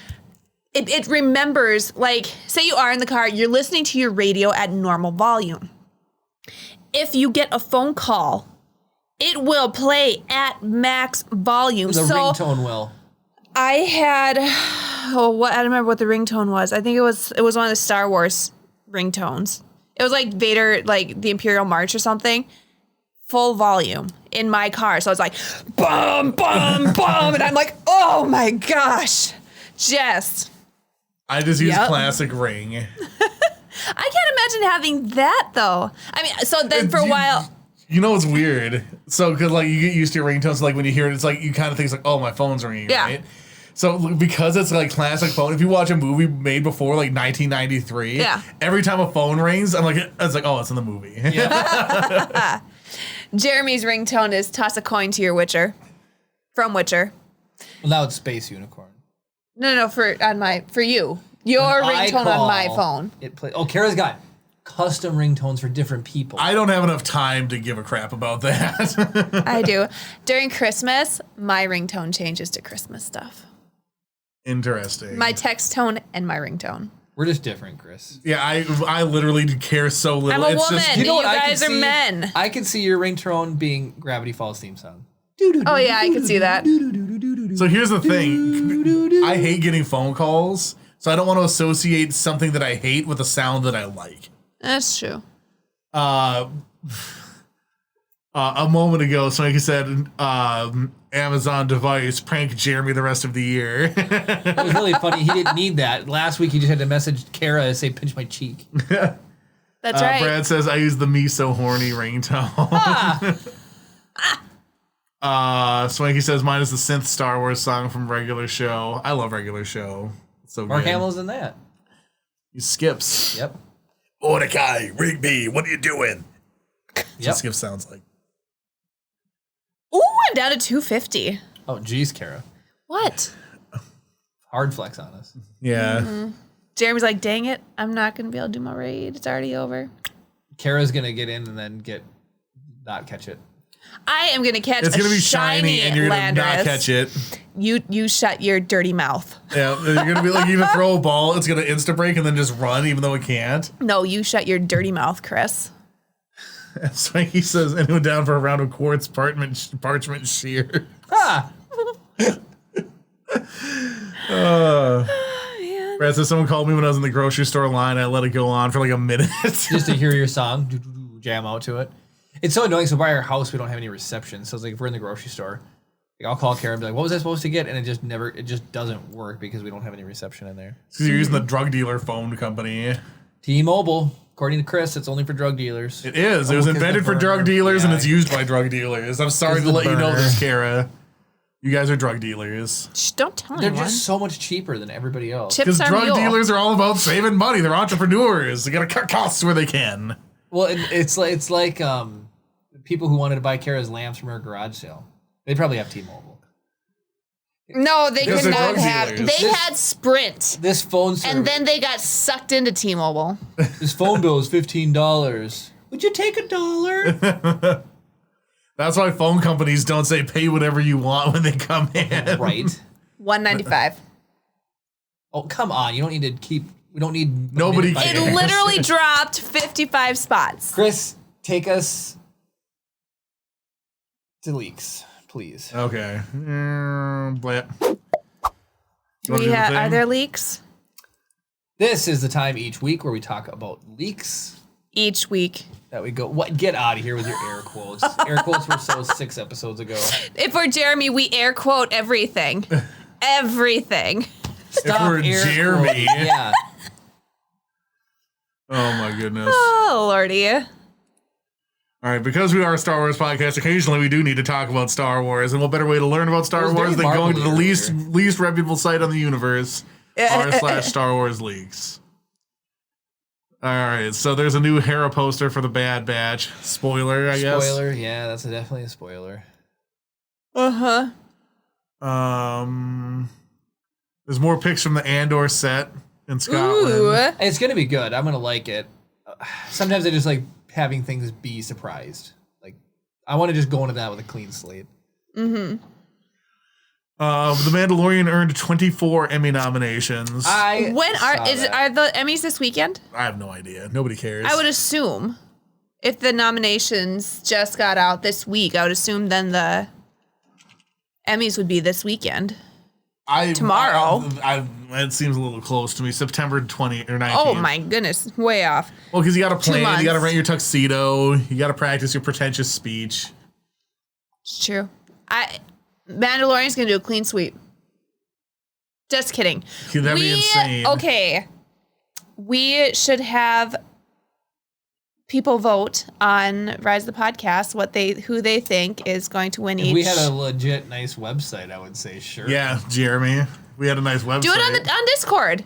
it remembers, like, say you are in the car, you're listening to your radio at normal volume. If you get a phone call, it will play at max volume. The so ringtone will. I had, I don't remember what the ringtone was. I think it was one of the Star Wars ringtones. It was like Vader, like the Imperial March or something. Full volume in my car. So it's like, bum, bum, bum. And I'm like, oh my gosh. I just use classic ring. I can't imagine having that though. I mean, so then for a while. You know what's weird? So, because like you get used to your ringtones, so, like when you hear it, it's like you kind of think it's like, oh, my phone's ringing, Yeah. right? So because it's like classic phone, if you watch a movie made before like 1993, Yeah. every time a phone rings, I'm like, it's like, oh, it's in the movie. Yeah. Jeremy's ringtone is toss a coin to your Witcher. From Witcher. Well, now it's Space Unicorn. No, for you. Your When I ringtone on my call, phone. It play. Oh, Kara's got custom ringtones for different people. I don't have enough time to give a crap about that. I do. During Christmas, my ringtone changes to Christmas stuff. Interesting. My text tone and my ringtone. We're just different, Chris. Yeah, I literally care so little. I'm a it's woman. Just, You what I guys could are see? men. I could see your ringtone being Gravity Falls theme song. Oh yeah, I can see that. so here's the thing. I hate getting phone calls, so I don't want to associate something that I hate with a sound that I like. That's true. A moment ago, somebody said, Amazon device, prank Jeremy the rest of the year. That was really funny. He didn't need that. Last week, he just had to message Kara and say, pinch my cheek. That's right. Brad says, I use the Me So Horny ringtone. Swanky says, mine is the synth Star Wars song from Regular Show. I love Regular Show. It's so Mark good. Hamill's in that. He skips. Yep. Mordecai, Rigby, what are you doing? That's Yep. what Skip sounds like. Ooh, I'm down to 250. Oh, geez, Kara. What? Hard flex on us. Yeah. Jeremy's like, dang it, I'm not gonna be able to do my raid. It's already over. Kara's going to get in and then not catch it. I am going to catch It's a going to be shiny and you're going to not catch it. You shut your dirty mouth. Yeah, you're going to be like, you're going to throw a ball, it's going to insta-break and then just run even though it can't. No, you shut your dirty mouth, Chris. Swanky says, anyone down for a round of quartz parchment shear? Ah. Brad says, someone called me when I was in the grocery store line. I let it go on for like a minute. Just to hear your song, jam out to it. It's so annoying. So by our house, we don't have any reception. So it's like if we're in the grocery store, like I'll call Karen and be like, what was I supposed to get? And it just doesn't work because we don't have any reception in there. So you're using the drug dealer phone company. T-Mobile, according to Chris, it's only for drug dealers. It is. It was invented for drug dealers and it's used by drug dealers. I'm sorry to let you know this, Kara. You guys are drug dealers. Shh, don't tell They're anyone. just so much cheaper than everybody else. Chips Because are drug mule. dealers are all about saving money. They're entrepreneurs. They got to cut costs where they can. Well, it's like people who wanted to buy Kara's lamps from her garage sale. They probably have T-Mobile. No, they Because could they're not drug have. dealers. They had Sprint. This phone service, And then they got sucked into T-Mobile. this phone bill is $15. Would you take $1? That's why phone companies don't say pay whatever you want when they come in. Right. $195. Oh, come on. You don't need to keep. We don't need. Nobody It cares. literally dropped 55 spots. Chris, take us to leaks, please. Okay. Blah. Are there leaks? This is the time each week where we talk about leaks. Each week. That we go. What? Get out of here with your air quotes. Air quotes were so 6 episodes ago. If we're Jeremy, we air quote everything. Everything. Stop we're air Jeremy. quoting. Yeah. Oh my goodness. Oh, Lordy. All right, because we are a Star Wars podcast, occasionally we do need to talk about Star Wars, and what better way to learn about Star was Wars very than going to the marbly least reputable site on the universe, r/Star Wars leaks. All right, so there's a new Hera poster for the Bad Batch. Spoiler, I guess. Spoiler. Yeah, that's definitely a spoiler. Uh-huh. There's more pics from the Andor set in Scotland. Ooh. It's gonna be good. I'm gonna like it. Sometimes I just like having things be surprised. Like I want to just go into that with a clean slate. Mm-hmm. The Mandalorian earned 24 Emmy nominations. Are the Emmys this weekend? I have no idea. Nobody cares. I would assume if the nominations just got out this week, I would assume then the Emmys would be this weekend. Tomorrow. It seems a little close to me. September 20 or 19th. Oh my goodness, way off. Well, because you got to 2 plan, months. you got to rent your tuxedo, you got to practice your pretentious speech. It's true. Mandalorian's gonna do a clean sweep. Just kidding. That'd be insane. Okay. We should have people vote on Rise of the Podcast who they think is going to win If each. we had a legit nice website, I would say sure. Yeah, Jeremy. We had a nice website. Do it on Discord.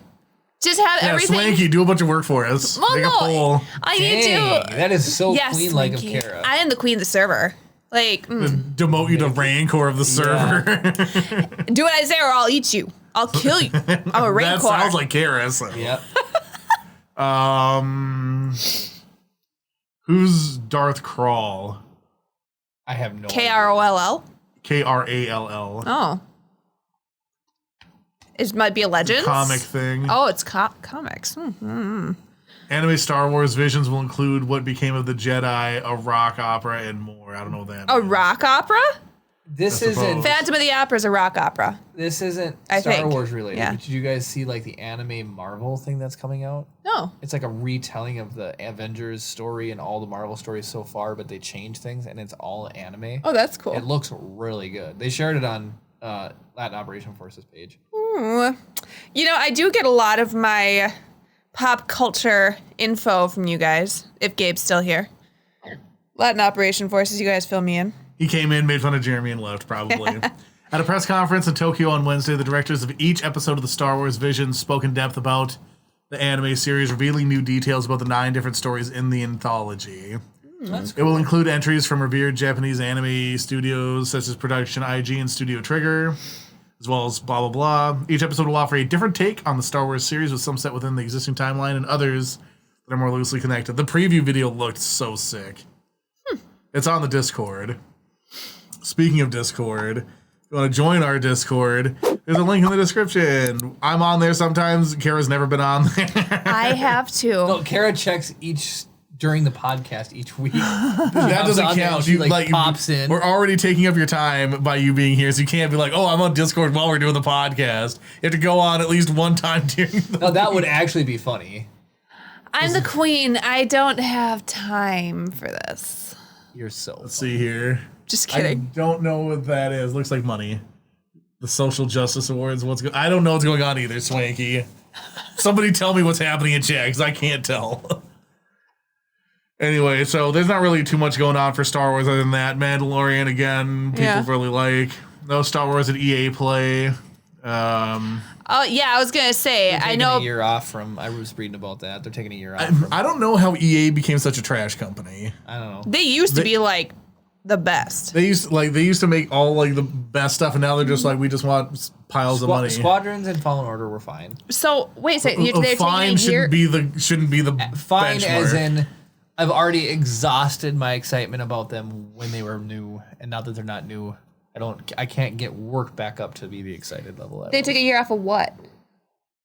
Just have everything. Swanky, do a bunch of work for us. Well, Make a poll. I need Dang, to. that is so Yes, queen-like of Swanky. Kara. I am the queen of the server. Like, Demote you to Rancor of the server. do what I say or I'll eat you. I'll kill you. I'm a Rancor. That sounds like Kara. So. Yep. Who's Darth Krall? I have no KROLL. Krall. Oh. It might be a Legends? Comic thing. Oh, it's comics. Anime Star Wars visions will include What Became of the Jedi, a rock opera, and more. I don't know what that A means. rock opera? This I isn't. suppose. Phantom of the Opera is a rock opera. This isn't I Star think. Wars related. Yeah. But did you guys see like the anime Marvel thing that's coming out? No. It's like a retelling of the Avengers story and all the Marvel stories so far, but they changed things and it's all anime. Oh, that's cool. It looks really good. They shared it on Latin Operation Forces page. Ooh. You know, I do get a lot of my pop culture info from you guys, if Gabe's still here. Latin Operation Forces, you guys fill me in. He came in, made fun of Jeremy, and left, probably. At a press conference in Tokyo on Wednesday, the directors of each episode of the Star Wars Visions spoke in depth about the anime series, revealing new details about the 9 different stories in the anthology. That's It will include entries from revered Japanese anime studios such as Production IG and Studio Trigger, as well as blah, blah, blah. Each episode will offer a different take on the Star Wars series, with some set within the existing timeline and others that are more loosely connected. The preview video looked so sick. It's on the Discord. Speaking of Discord, if you want to join our Discord, there's a link in the description. I'm on there sometimes. Kara's never been on there. I have to. No, Kara checks during the podcast each week. That doesn't count. She like pops in. We're already taking up your time by you being here, so you can't be like, oh, I'm on Discord while we're doing the podcast. You have to go on at least one time during the No, that week. would actually be funny. I'm the queen. I don't have time for this. You're so Let's see here. Just I kidding. don't know what that is. Looks like money. The Social Justice Awards. I don't know what's going on either, Swanky. Somebody tell me what's happening in chat, because I can't tell. Anyway, so there's not really too much going on for Star Wars other than that. Mandalorian, again, people really like. No Star Wars at EA Play. Oh, yeah, I was going to say, I know. A year off from, I was reading about that. They're taking a year off. I don't know how EA became such a trash company. I don't know. They used to be like the best. They used to make all like the best stuff, and now they're just like, we just want piles of money. Squadrons and Fallen Order were fine. So wait a second, they're fine taking a year. shouldn't be the Fine benchmark. as in, I've already exhausted my excitement about them when they were new, and now that they're not new, I can't get work back up to be the excited level. They took a year off of what?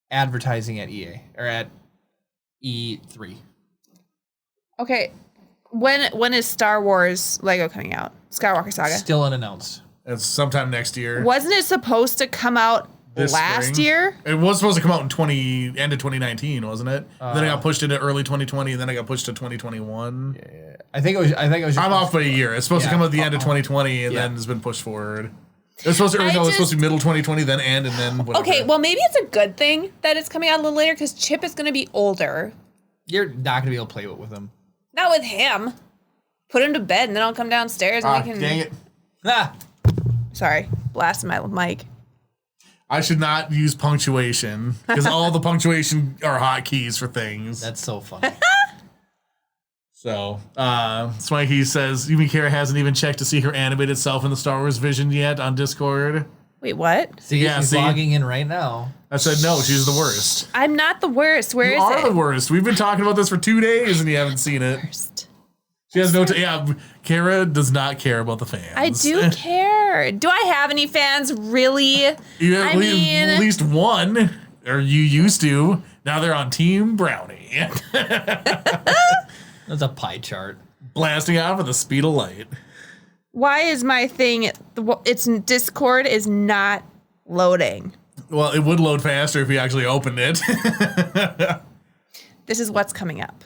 Advertising at EA or at E3. Okay, when is Star Wars Lego coming out? Skywalker Saga. Still unannounced. It's sometime next year. Wasn't it supposed to come out This last spring. year? It was supposed to come out in end of 2019, wasn't it? Then it got pushed into early 2020, and then it got pushed to 2021. Yeah. I think it was. Just I'm off by a year. It's supposed to come out at the end of 2020, and Yeah. then it's been pushed forward. It's supposed to. It's supposed to be middle 2020, then end, and then whatever. Okay, well maybe it's a good thing that it's coming out a little later because Chip is going to be older. You're not gonna be able to play it with them. Not with him. Put him to bed and then I'll come downstairs and we can. Dang it! Ah, Sorry, blasting my mic. I should not use punctuation because all the punctuation are hotkeys for things. that's so funny. So, Swanky says, you mean Kara hasn't even checked to see her animated self in the Star Wars Vision yet on Discord? Wait, what? See, Yeah, she's see? logging in right now. I said, no, she's the worst. I'm not the worst. Where You is are it? the worst. We've been talking about this for 2 days and you haven't seen it. Worst. She has no. Kara does not care about the fans. I do care. Do I have any fans? Really? You have I mean, at least one, or you used to. Now they're on Team Brownie, That's a pie chart. blasting off at the speed of light. why is my thing? It's Discord is not loading. Well, it would load faster if you actually opened it. This is what's coming up.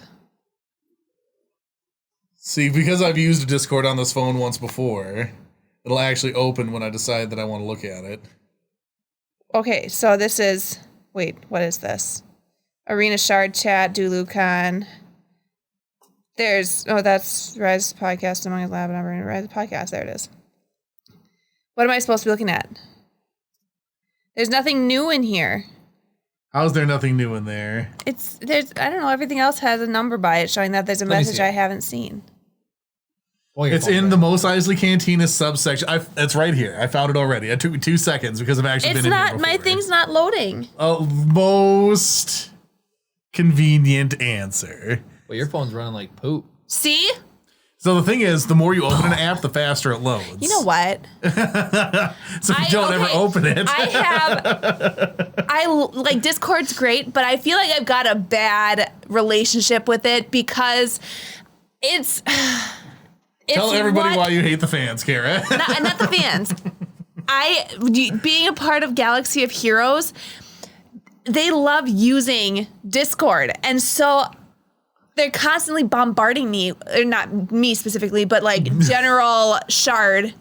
See, because I've used a Discord on this phone once before, it'll actually open when I decide that I want to look at it. Okay, so this is. Wait, what is this? Arena Shard Chat, Duluth. That's Rise Podcast among his lab and Rise Podcast. There it is. What am I supposed to be looking at? There's nothing new in here. How's there nothing new in there? There's I don't know, everything else has a number by it showing that there's a Let me message see. I haven't seen. Well, your It's phone's in right. the Mos Eisley Cantina subsection. It's right here. I found it already. It took me 2 seconds because I've actually It's been in here not my before. thing's not loading. Most convenient answer. Well, your phone's running like poop. See? So the thing is, the more you open an app, the faster it loads. You know what? So if you don't ever open it. Like Discord's great, but I feel like I've got a bad relationship with it because it's Tell everybody what- why you hate the fans, Kara. not the fans. Being a part of Galaxy of Heroes, they love using Discord, and so they're constantly bombarding me, or not me specifically, but like general Shard,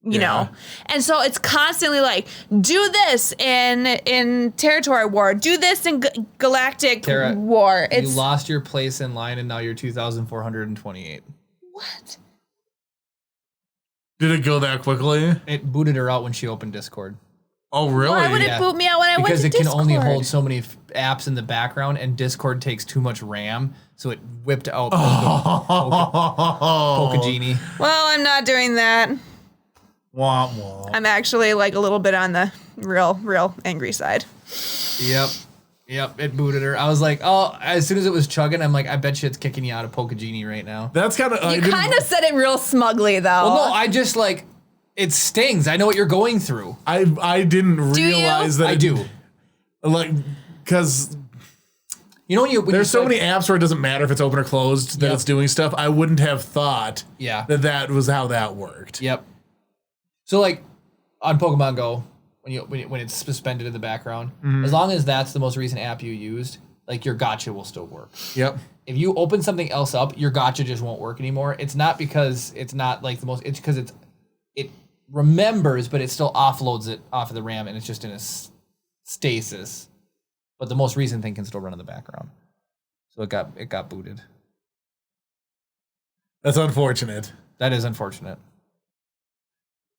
you know. And so it's constantly like, do this in Territory War, do this in Galactic Kara, War. You lost your place in line, and now you're 2,428. What? Did it go that quickly? It booted her out when she opened Discord. Oh, really? Why would Yeah. it boot me out when I went to Because it Discord? can only hold so many apps in the background, and Discord takes too much RAM, so it whipped out Pokagenie. Well, I'm not doing that. Womp womp. I'm actually like a little bit on the real angry side. Yep. Yep, it booted her. I was like, oh, as soon as it was chugging, I'm like, I bet you it's kicking you out of Pokegenie right now. That's kind of... You kind of said it real smugly, though. Well, no, I just like, it stings. I know what you're going through. I didn't realize that... I do. Like, because... You know when there's so many apps where it doesn't matter if it's open or closed that it's doing stuff. I wouldn't have thought that was how that worked. Yep. So like on Pokemon Go, when it's suspended in the background, as long as that's the most recent app you used, like your gotcha will still work. Yep. If you open something else up, your gotcha just won't work anymore. It's not because it's not like the most. It's because it remembers, but it still offloads it off of the RAM, and it's just in a stasis. But the most recent thing can still run in the background. So it got booted. That's unfortunate. That is unfortunate.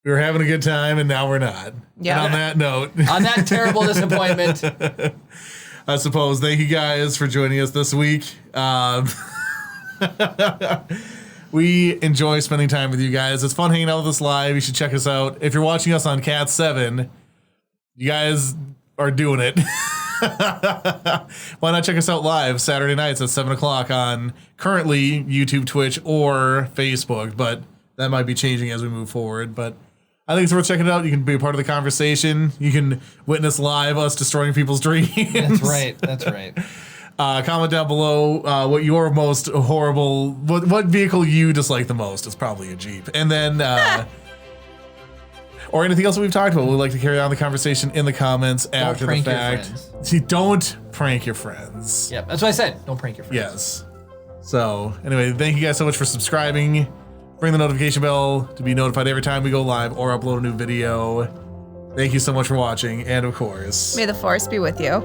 We were having a good time, and now we're not. Yeah. And on that note. On that terrible disappointment. I suppose. Thank you guys for joining us this week. We enjoy spending time with you guys. It's fun hanging out with us live. You should check us out. If you're watching us on Cat 7, you guys are doing it. Why not check us out live Saturday nights at 7 o'clock on currently YouTube, Twitch, or Facebook, but that might be changing as we move forward. But I think it's worth checking it out. You can be a part of the conversation. You can witness live us destroying people's dreams. That's right. Comment down below what your most horrible, what vehicle you dislike the most. It's probably a Jeep. And then... or anything else that we've talked about. We'd like to carry on the conversation in the comments after the fact. See, don't prank your friends. Yep, that's what I said. Don't prank your friends. Yes. So, anyway, thank you guys so much for subscribing. Ring the notification bell to be notified every time we go live or upload a new video. Thank you so much for watching, and of course... May the force be with you.